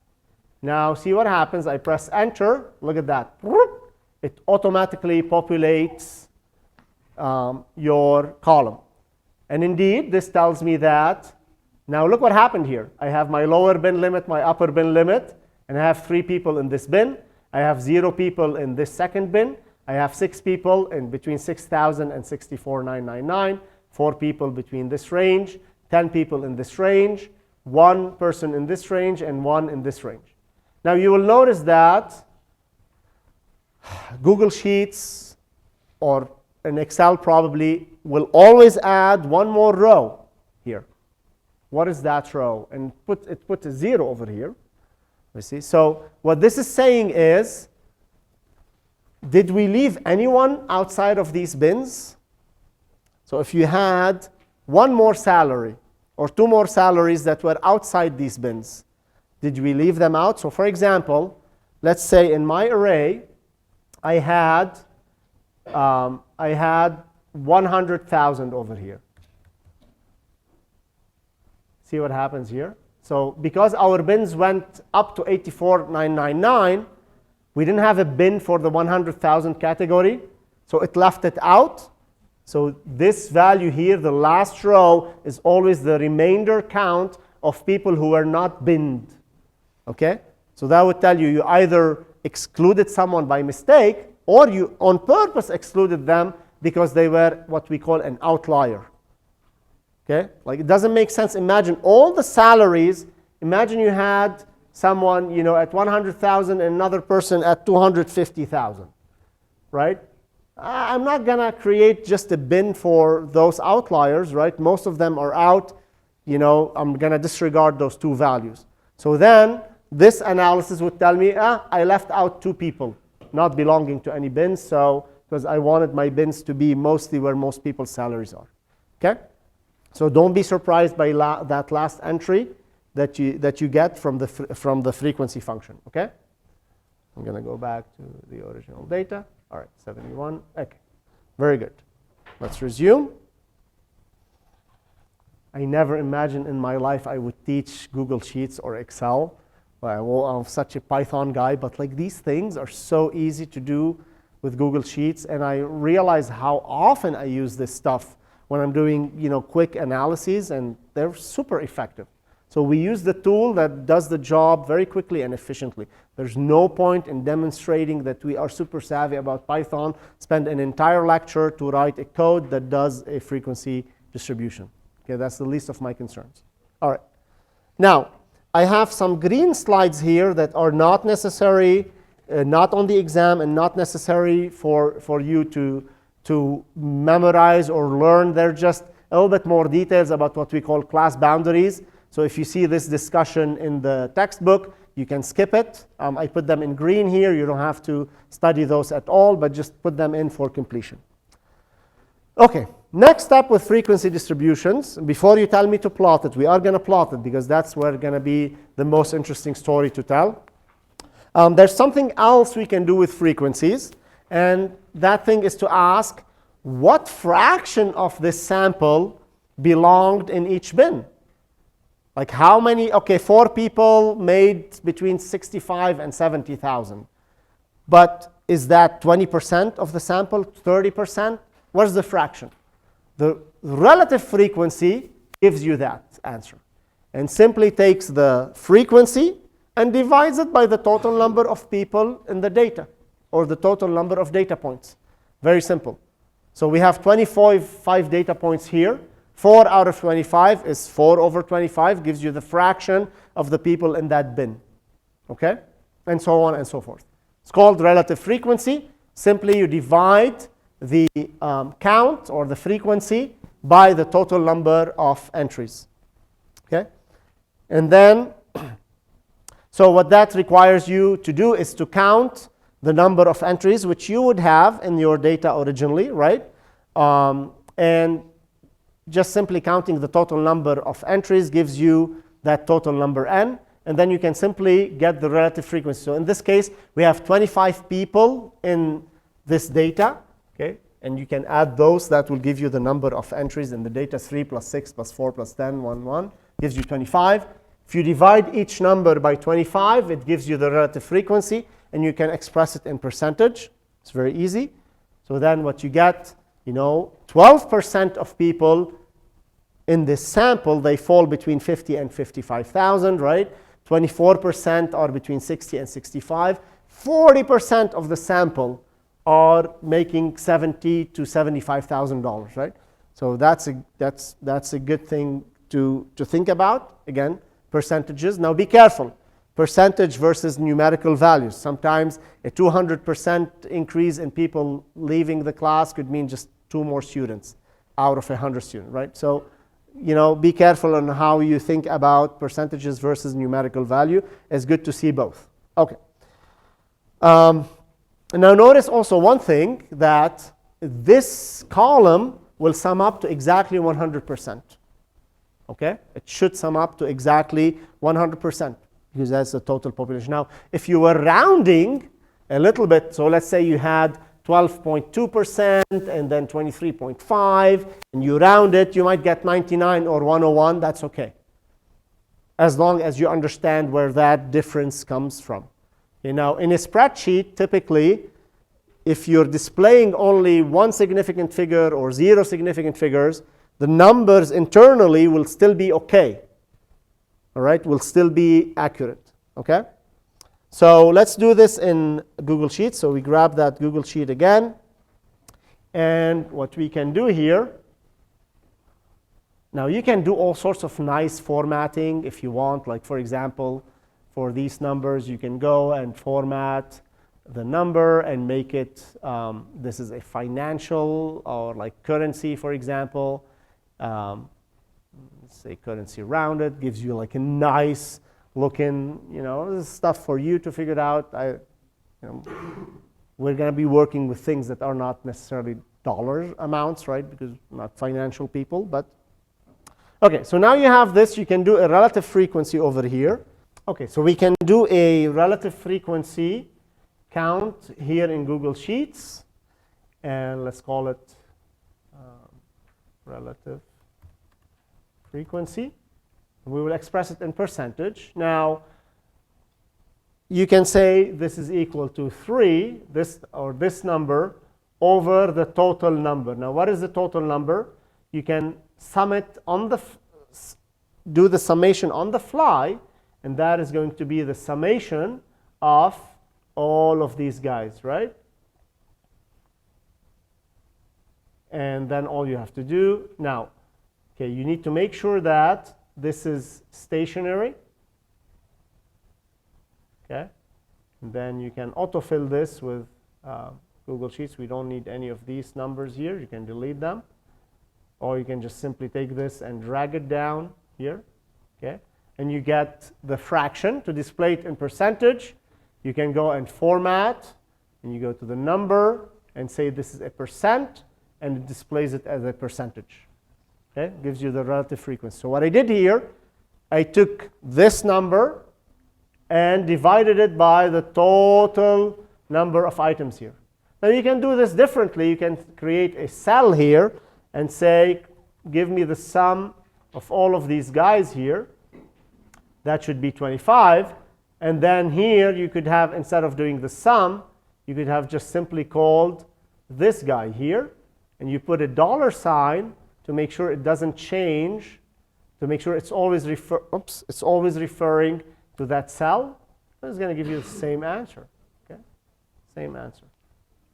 S1: Now, see what happens. I press Enter. Look at that. It automatically populates your column. And indeed, this tells me that. Now, look what happened here. I have my lower bin limit, my upper bin limit, and I have 3 people in this bin. I have 0 people in this second bin. I have 6 people in between 6,000 and 64,999, 4 people between this range, 10 people in this range, 1 person in this range, and 1 in this range. Now, you will notice that Google Sheets or in Excel probably will always add 1 more row here. What is that row? And it put a 0 over here. You see? So what this is saying is, did we leave anyone outside of these bins? So if you had 1 more salary or 2 more salaries that were outside these bins, did we leave them out? So for example, let's say in my array, I had 100,000 over here. See what happens here? So because our bins went up to 84,999, we didn't have a bin for the 100,000 category, so it left it out. So this value here, the last row, is always the remainder count of people who were not binned. Okay? So that would tell you you either excluded someone by mistake or you on purpose excluded them because they were what we call an outlier. Okay? Like it doesn't make sense. Imagine all the salaries. Imagine you had someone, you know, at 100,000 and another person at 250,000, right? I'm not going to create just a bin for those outliers, right? Most of them are out. You know, I'm going to disregard those two values. So then this analysis would tell me, I left out two people not belonging to any bins, so because I wanted my bins to be mostly where most people's salaries are. Okay? So don't be surprised by that last entry that you get from the frequency function. Okay? I'm going to go back to the original data. All right, 71. Okay, very good. Let's resume. I never imagined in my life I would teach Google Sheets or Excel. Well, I'm such a Python guy, but like these things are so easy to do with Google Sheets, and I realize how often I use this stuff when I'm doing, you know, quick analyses, and they're super effective. So we use the tool that does the job very quickly and efficiently. There's no point in demonstrating that we are super savvy about Python, spend an entire lecture to write a code that does a frequency distribution. Okay, that's the least of my concerns. All right. Now, I have some green slides here that are not necessary, not on the exam, and not necessary for you to memorize or learn. They're just a little bit more details about what we call class boundaries. So if you see this discussion in the textbook, you can skip it. I put them in green here. You don't have to study those at all, but just put them in for completion. Okay, next step with frequency distributions. Before you tell me to plot it, we are going to plot it because that's where going to be the most interesting story to tell. There's something else we can do with frequencies, and that thing is to ask what fraction of this sample belonged in each bin. Like how many, okay, 4 people made between 65 and 70,000. But is that 20% of the sample, 30%? What's the fraction? The relative frequency gives you that answer and simply takes the frequency and divides it by the total number of people in the data or the total number of data points. Very simple. So we have 25 data points here. 4 out of 25 is 4 over 25, gives you the fraction of the people in that bin. Okay? And so on and so forth. It's called relative frequency. Simply you divide the count or the frequency by the total number of entries. Okay? And then, so what that requires you to do is to count the number of entries which you would have in your data originally, right? And just simply counting the total number of entries gives you that total number n, and then you can simply get the relative frequency. So in this case, we have 25 people in this data, okay? And you can add those. That will give you the number of entries in the data. 3 plus 6 plus 4 plus 10, 1 gives you 25. If you divide each number by 25, it gives you the relative frequency, and you can express it in percentage. It's very easy. So then what you get, 12% of people in this sample, they fall between 50 and 55,000, right? 24% are between 60 and 65. 40% of the sample are making $70,000 to $75,000, right? So that's a good thing to think about. Again, percentages. Now be careful. Percentage versus numerical values. Sometimes a 200% increase in people leaving the class could mean just 2 more students out of 100 students, right? So, be careful on how you think about percentages versus numerical value. It's good to see both. Okay. Now notice also one thing, that this column will sum up to exactly 100%. Okay? It should sum up to exactly 100% because that's the total population. Now, if you were rounding a little bit, so let's say you had 12.2% and then 23.5, and you round it, you might get 99 or 101. That's okay, as long as you understand where that difference comes from. Okay, now, in a spreadsheet, typically, if you're displaying only one significant figure or zero significant figures, the numbers internally will still be okay. All right, will still be accurate. Okay? So let's do this in Google Sheets. So we grab that Google Sheet again. And what we can do here, now you can do all sorts of nice formatting if you want. Like, for example, for these numbers, you can go and format the number and make it, this is a financial or like currency, for example. Let's say currency rounded, gives you like a nice looking, this is stuff for you to figure it out. We're going to be working with things that are not necessarily dollar amounts, right? Because we're not financial people, but. Okay, so now you have this. You can do a relative frequency over here. Okay, so we can do a relative frequency count here in Google Sheets. And let's call it relative frequency. We will express it in percentage. Now, you can say this is equal to 3, this number, over the total number. Now, what is the total number? You can sum it on the, do the summation on the fly, and that is going to be the summation of all of these guys, right? And then all you have to do, now, okay, you need to make sure that this is stationary. Okay, and then you can autofill this with Google Sheets. We don't need any of these numbers here. You can delete them. Or you can just simply take this and drag it down here. Okay, and you get the fraction. To display it in percentage, you can go and format, and you go to the number and say this is a percent, and it displays it as a percentage. Okay, gives you the relative frequency. So what I did here, I took this number and divided it by the total number of items here. Now you can do this differently. You can create a cell here and say, give me the sum of all of these guys here. That should be 25. And then here you could have, instead of doing the sum, you could have just simply called this guy here. And you put a dollar sign to make sure it doesn't change, to make sure it's always referring to that cell. It's going to give you the same answer. Okay, same answer.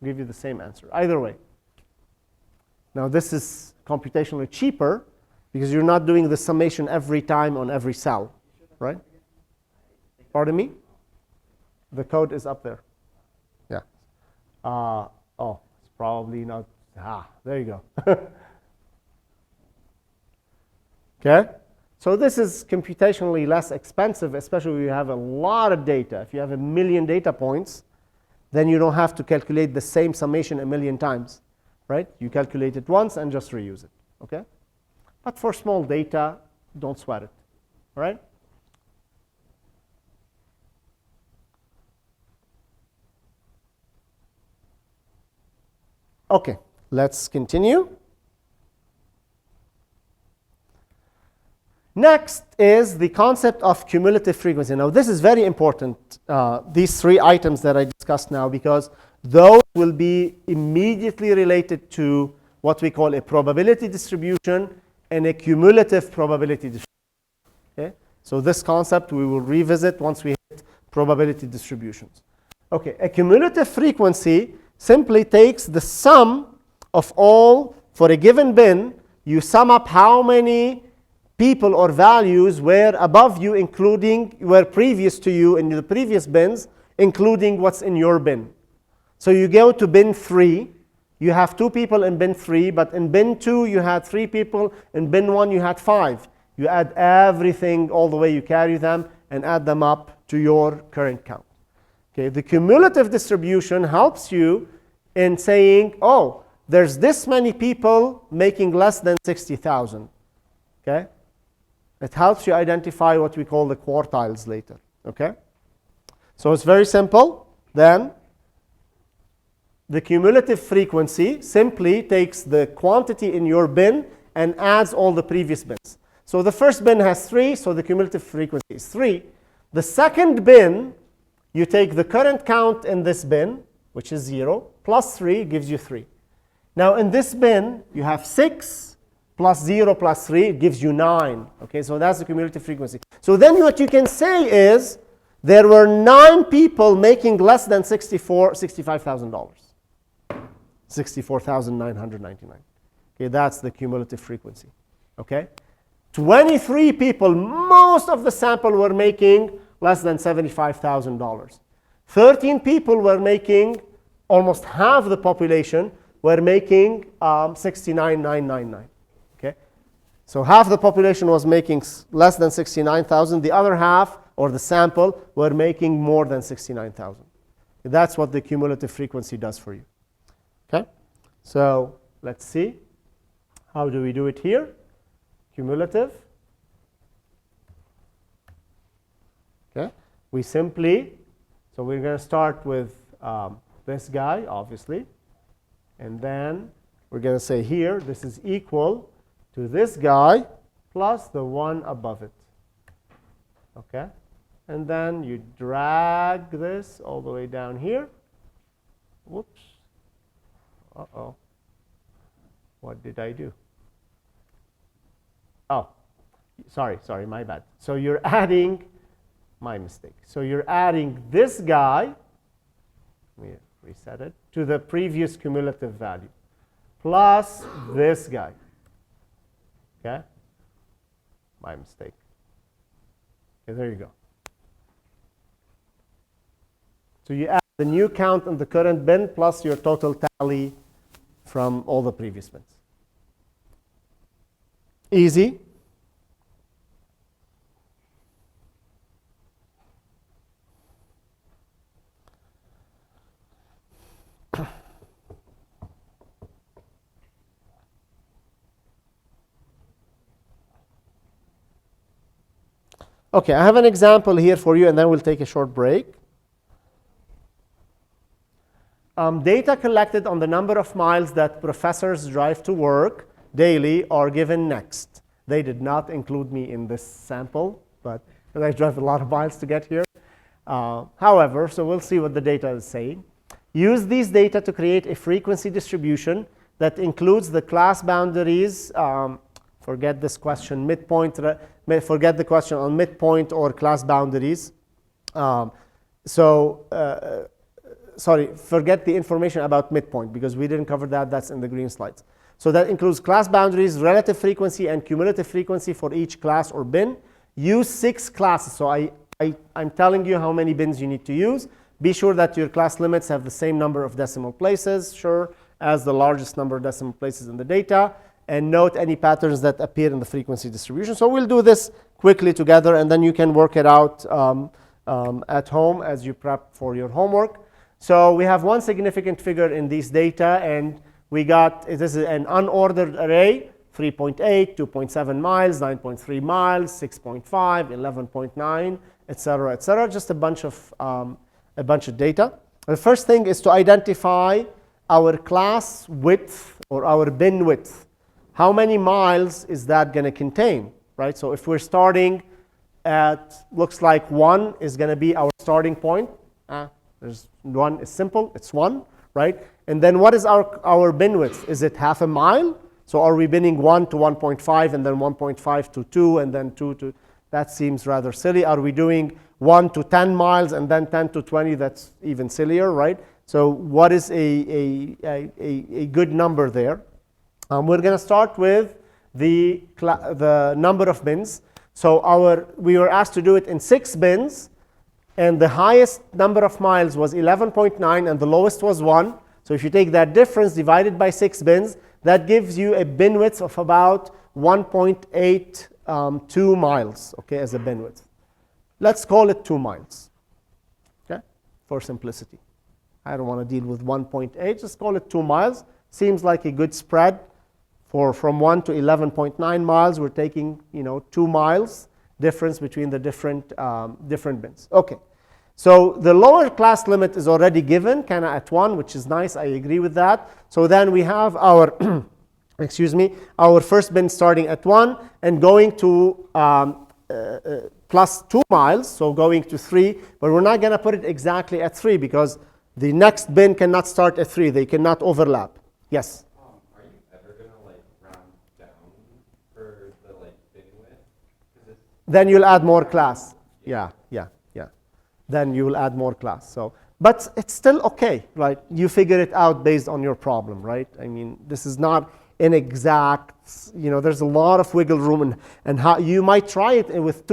S1: Give you the same answer either way. Now this is computationally cheaper because you're not doing the summation every time on every cell, right? Pardon me? The code is up there. Yeah. Oh, it's probably not. There you go. Okay, so this is computationally less expensive, especially when you have a lot of data. If you have 1 million data points, then you don't have to calculate the same summation 1 million times, right? You calculate it once and just reuse it, okay? But for small data, don't sweat it, all right? Okay, let's continue. Next is the concept of cumulative frequency. Now, this is very important, these 3 items that I discussed now, because those will be immediately related to what we call a probability distribution and a cumulative probability distribution. Okay? So this concept we will revisit once we hit probability distributions. Okay, a cumulative frequency simply takes the sum of all, for a given bin, you sum up how many people or values were above you, including were previous to you in the previous bins, including what's in your bin. So you go to bin 3, you have 2 people in bin 3, but in bin 2 you had 3 people, in bin 1 you had 5. You add everything all the way, you carry them and add them up to your current count. Okay, the cumulative distribution helps you in saying, oh, there's this many people making less than 60,000. Okay? It helps you identify what we call the quartiles later. Okay? So it's very simple. Then the cumulative frequency simply takes the quantity in your bin and adds all the previous bins. So the first bin has 3, so the cumulative frequency is 3. The second bin, you take the current count in this bin, which is 0, plus 3 gives you 3. Now in this bin, you have 6 plus 0 plus 3 gives you 9. Okay, so that's the cumulative frequency. So then what you can say is there were 9 people making less than $65,000. $64,999. Okay, that's the cumulative frequency. Okay, 23 people, most of the sample were making less than $75,000. 13 people were making, almost half the population were making $69,999. Okay, so half the population was making less than 69,000. The other half, or the sample, were making more than 69,000. That's what the cumulative frequency does for you. Okay, so let's see. How do we do it here? Cumulative. Okay, we simply, so we're going to start with this guy, obviously. And then we're going to say here, this is equal to this guy plus the one above it. Okay, and then you drag this all the way down here. Whoops. Uh-oh. What did I do? Oh, sorry, my bad. So you're adding, my mistake. So you're adding this guy, let me reset it, to the previous cumulative value, plus this guy. Okay? My mistake. Okay, there you go. So you add the new count in the current bin plus your total tally from all the previous bins. Easy. Okay, I have an example here for you, and then we'll take a short break. Data collected on the number of miles that professors drive to work daily are given next. They did not include me in this sample, but I drive a lot of miles to get here. However, so we'll see what the data is saying. Use these data to create a frequency distribution that includes the class boundaries. Forget this question, midpoint. Forget the question on midpoint or class boundaries. Sorry, forget the information about midpoint because we didn't cover that. That's in the green slides. So that includes class boundaries, relative frequency, and cumulative frequency for each class or bin. Use 6 classes. So I'm telling you how many bins you need to use. Be sure that your class limits have the same number of decimal places, sure, as the largest number of decimal places in the data. And note any patterns that appear in the frequency distribution. So we'll do this quickly together, and then you can work it out at home as you prep for your homework. So we have one significant figure in these data, and we got, this is an unordered array, 3.8, 2.7 miles, 9.3 miles, 6.5, 11.9, et cetera, just a bunch of data. The first thing is to identify our class width or our bin width. How many miles is that going to contain, right? So if we're starting at, looks like 1 is going to be our starting point. There's 1 is simple, it's 1, right? And then what is our bin width? Is it half a mile? So are we binning 1 to 1.5 and then 1.5 to 2 and then 2 to, that seems rather silly. Are we doing 1 to 10 miles and then 10 to 20? That's even sillier, right? So what is a good number there? We're going to start with the number of bins. So we were asked to do it in 6 bins, and the highest number of miles was 11.9 and the lowest was 1. So if you take that difference divided by 6 bins, that gives you a bin width of about 1.82 miles, okay, as a bin width. Let's call it 2 miles, okay, for simplicity. I don't want to deal with 1.8, just call it 2 miles. Seems like a good spread. From 1 to 11.9 miles, we're taking 2 miles difference between the different bins. Okay, So the lower class limit is already given, kind of at 1, which is nice. I agree with that. So then we have our, excuse me, our first bin starting at 1 and going to plus 2 miles, so going to 3. But we're not going to put it exactly at 3 because the next bin cannot start at 3. They cannot overlap. Yes?
S2: Are you ever going to like round down for the like bin width? 'Cause it's
S1: Then you'll add more class. Yeah. Then you will add more class. So, but it's still okay, right? You figure it out based on your problem, right? I mean, this is not an exact, there's a lot of wiggle room, and how you might try it with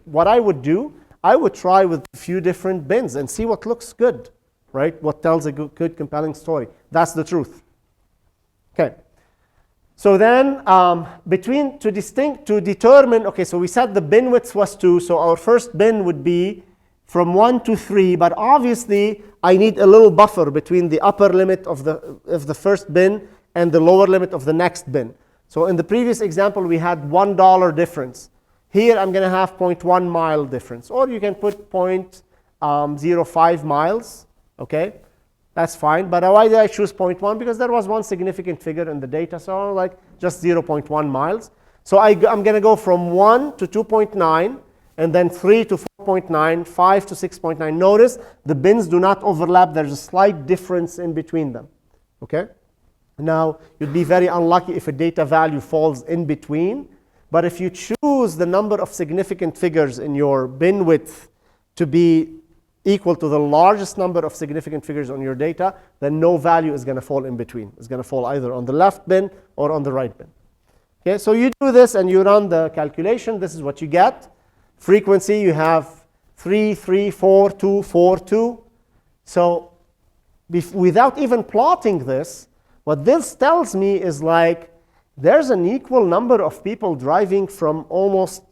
S1: what I would do, I would try with a few different bins and see what looks good, right? What tells a good compelling story. That's the truth. Okay. So then, to determine, okay, so we said the bin width was 2, so our first bin would be from 1 to 3, but obviously I need a little buffer between the upper limit of the first bin and the lower limit of the next bin. So in the previous example, we had $1 difference. Here I'm going to have 0.1 mile difference, or you can put 0.05 miles, okay? That's fine, but why did I choose 0.1? Because there was one significant figure in the data, so I'm like just 0.1 miles. So I'm going to go from 1 to 2.9, and then 3 to 4.9, 5 to 6.9. Notice the bins do not overlap. There's a slight difference in between them, okay? Now, you'd be very unlucky if a data value falls in between, but if you choose the number of significant figures in your bin width to be equal to the largest number of significant figures on your data, then no value is going to fall in between. It's going to fall either on the left bin or on the right bin. Okay, so you do this and you run the calculation. This is what you get. Frequency, you have 3, 3, 4, 2, 4, 2. So without even plotting this, what this tells me is like there's an equal number of people driving from almost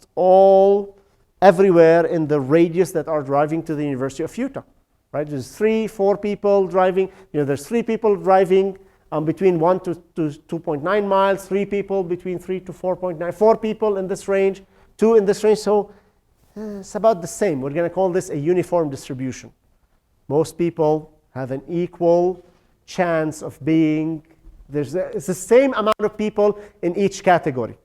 S1: everywhere in the radius that are driving to the University of Utah, right? There's 3, 4 people driving. There's 3 people driving between 1 to 2.9 miles, 3 people between 3 to 4.9, 4 people in this range, 2 in this range. So it's about the same. We're going to call this a uniform distribution. Most people have an equal chance of being, it's the same amount of people in each category.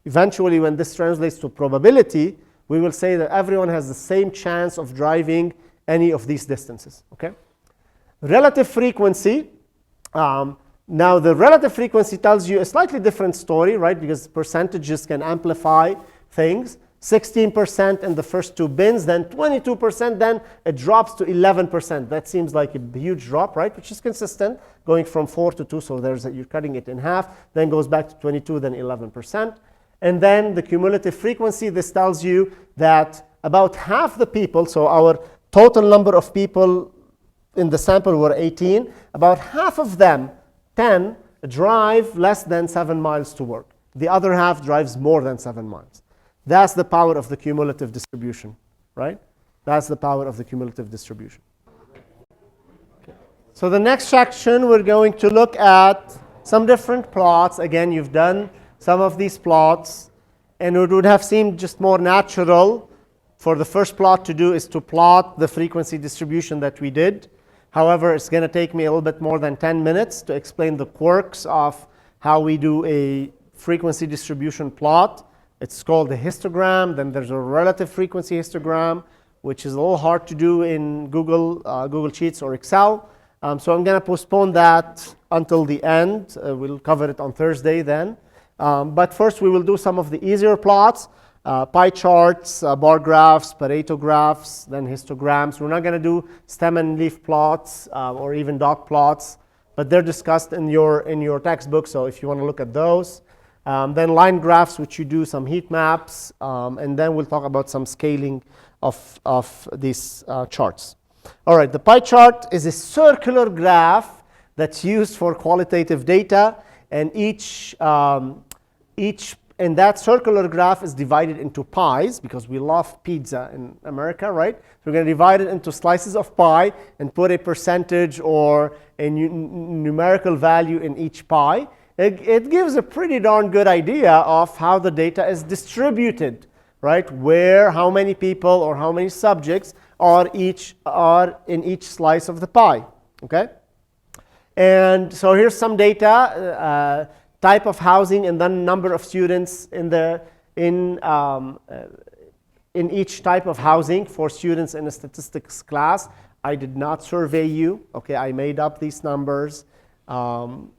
S1: Eventually, when this translates to probability, we will say that everyone has the same chance of driving any of these distances, okay? Relative frequency. Now, the relative frequency tells you a slightly different story, right? Because percentages can amplify things. 16% in the first 2 bins, then 22%, then it drops to 11%. That seems like a huge drop, right? Which is consistent, going from 4 to 2, so you're cutting it in half, then goes back to 22, then 11%. And then the cumulative frequency, this tells you that about half the people, so our total number of people in the sample were 18, about half of them, 10, drive less than 7 miles to work. The other half drives more than 7 miles. That's the power of the cumulative distribution, right? That's the power of the cumulative distribution. Okay. So the next section, we're going to look at some different plots. Again, you've done some of these plots, and it would have seemed just more natural for the first plot to do is to plot the frequency distribution that we did. However, it's going to take me a little bit more than 10 minutes to explain the quirks of how we do a frequency distribution plot. It's called a histogram. Then there's a relative frequency histogram, which is a little hard to do in Google Sheets or Excel. So I'm going to postpone that until the end. We'll cover it on Thursday then. But first, we will do some of the easier plots, pie charts, bar graphs, Pareto graphs, then histograms. We're not going to do stem and leaf plots or even dot plots, but they're discussed in your textbook, so if you want to look at those. Then line graphs, which you do some heat maps, and then we'll talk about some scaling of these charts. All right, the pie chart is a circular graph that's used for qualitative data, and each and that circular graph is divided into pies because we love pizza in America, right? So we're going to divide it into slices of pie and put a percentage or a numerical value in each pie. It gives a pretty darn good idea of how the data is distributed, right? How many people or how many subjects are in each slice of the pie, okay? And so here's some data, type of housing, and then number of students in each type of housing for students in a statistics class. I did not survey you, okay? I made up these numbers.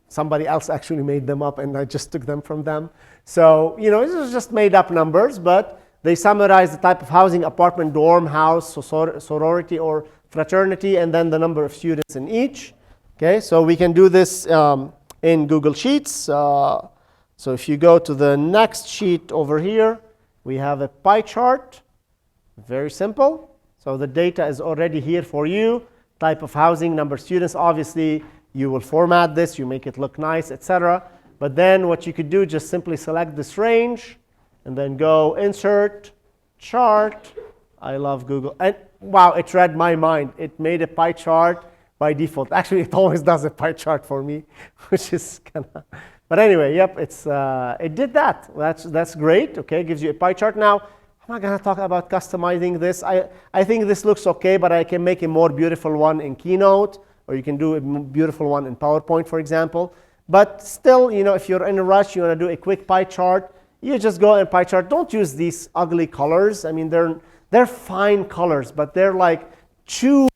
S1: Somebody else actually made them up, and I just took them from them. So, you know, this is just made up numbers, but they summarize the type of housing: apartment, dorm, house, sorority, or fraternity, and then the number of students in each. Okay, so we can do this in Google Sheets. So if you go to the next sheet over here, we have a pie chart. Very simple. So the data is already here for you. Type of housing, number of students. Obviously, you will format this, you make it look nice, etc. But then what you could do, just simply select this range, and then go Insert, Chart. I love Google. And wow, it read my mind. It made a pie chart by default. Actually, it always does a pie chart for me, which is kind of. But anyway, yep, it did that. That's great. Okay, gives you a pie chart. Now, I'm not going to talk about customizing this. I think this looks okay, but I can make a more beautiful one in Keynote, or you can do a beautiful one in PowerPoint, for example. But still, you know, if you're in a rush, you want to do a quick pie chart, you just go in pie chart. Don't use these ugly colors. I mean, they're fine colors, but they're like too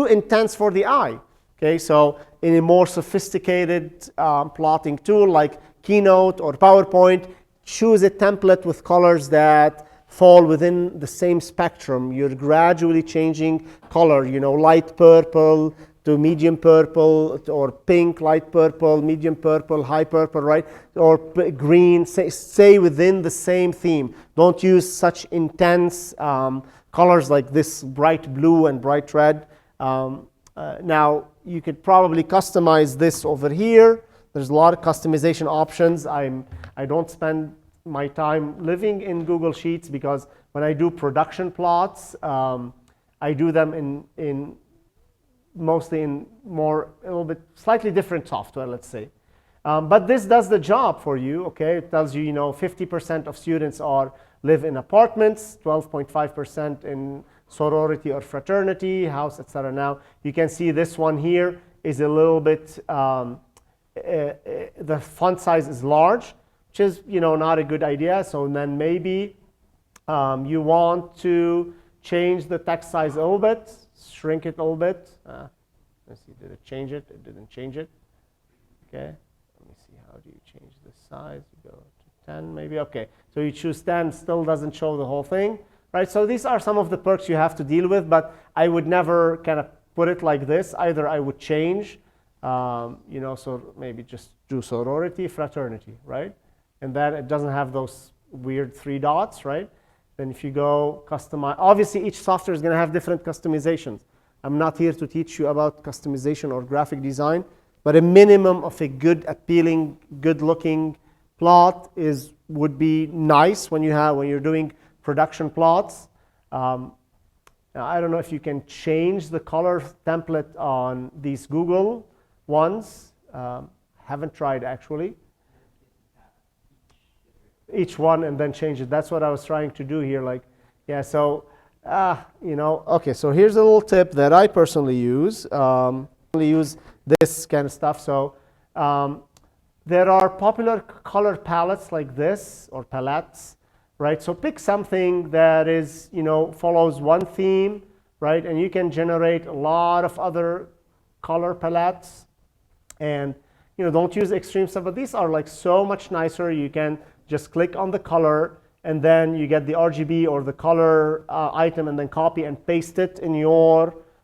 S1: intense for the eye. Okay, so in a more sophisticated plotting tool like Keynote or PowerPoint, choose a template with colors that fall within the same spectrum. You're gradually changing color, you know, light purple to medium purple, or pink, light purple, medium purple, high purple, right? Or green, stay within the same theme. Don't use such intense colors like this bright blue and bright red. Now, you could probably customize this over here. There's a lot of customization options. I don't spend my time living in Google Sheets, because when I do production plots, I do them mostly in a little bit slightly different software, let's say. But this does the job for you, okay? It tells you, you know, 50% of students live in apartments, 12.5% in sorority or fraternity, house, etc. Now, you can see this one here is a little bit, the font size is large, which is, you know, not a good idea. So then maybe you want to change the text size a little bit, shrink it a little bit. Let's see, did it change it? It didn't change it. Okay, let me see, how do you change the size? You go to 10 maybe, okay. So you choose 10, still doesn't show the whole thing, right? So these are some of the perks you have to deal with, but I would never kind of put it like this. Either I would change, you know, so maybe just do sorority, fraternity, right? And then it doesn't have those weird 3 dots, right? Then if you go customize, obviously each software is going to have different customizations. I'm not here to teach you about customization or graphic design, but a minimum of a good, appealing, good-looking plot would be nice when you're doing production plots. Now, I don't know if you can change the color template on these Google ones. Haven't tried actually. Each one and then change it. That's what I was trying to do here. Like, yeah, so, you know, okay, so here's a little tip that I personally use. Use this kind of stuff. So there are popular color palettes like this, or palettes, right? So pick something that is, you know, follows one theme, right? And you can generate a lot of other color palettes. And, you know, don't use extreme stuff, but these are like so much nicer. You can just click on the color, and then you get the RGB or the color item, and then copy and paste it in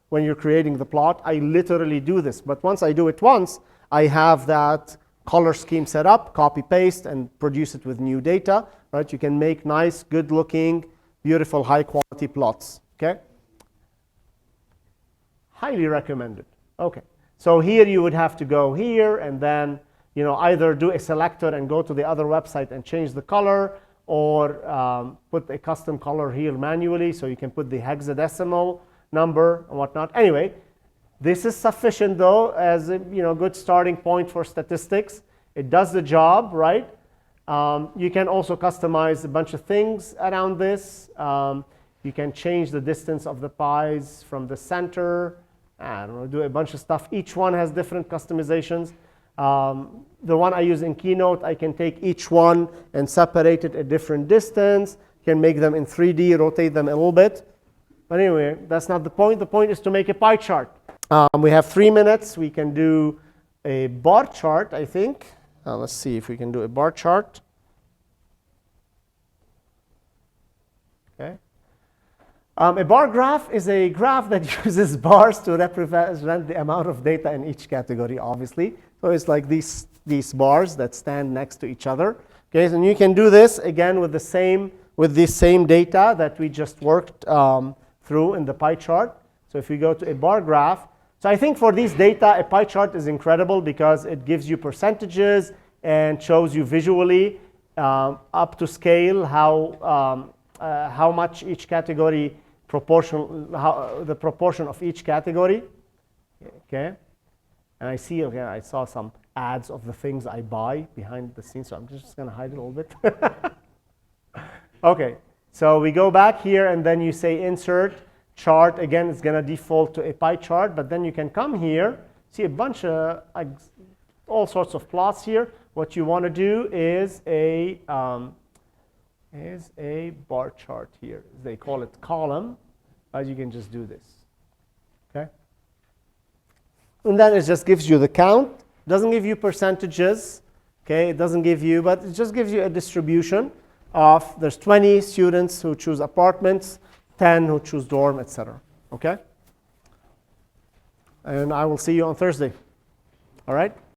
S1: when you're creating the plot. I literally do this, but once I do it once, I have that color scheme set up, copy, paste, and produce it with new data, right? You can make nice, good-looking, beautiful, high-quality plots, okay? Highly recommended. Okay, so here you would have to go here, and then, you know, either do a selector and go to the other website and change the color, or put a custom color here manually, so you can put the hexadecimal number and whatnot. Anyway, this is sufficient though as a, you know, good starting point for statistics. It does the job, right? You can also customize a bunch of things around this. You can change the distance of the pies from the center. I don't know, do a bunch of stuff. Each one has different customizations. The one I use in Keynote, I can take each one and separate it a different distance. Can make them in 3D, rotate them a little bit. But anyway, that's not the point. The point is to make a pie chart. We have 3 minutes. We can do a bar chart, I think. Let's see if we can do a bar chart. Okay. A bar graph is a graph that uses bars to represent the amount of data in each category, obviously. So it's like these bars that stand next to each other. Okay, and you can do this again with the same data that we just worked through in the pie chart. So if we go to a bar graph, so I think for these data, a pie chart is incredible because it gives you percentages and shows you visually up to scale how much each category the proportion of each category. Okay, and I see, okay, I saw some ads of the things I buy behind the scenes, so I'm just going to hide it a little bit. Okay, so we go back here, and then you say insert chart. Again, it's going to default to a pie chart, but then you can come here, see a bunch of all sorts of plots here. What you want to do is a bar chart here. They call it column, but you can just do this. Okay, and then it just gives you the count. It doesn't give you percentages. Okay, it doesn't give you, but it just gives you a distribution of there's 20 students who choose apartments, 10 who choose dorm, etc. Okay, and I will see you on Thursday. All right.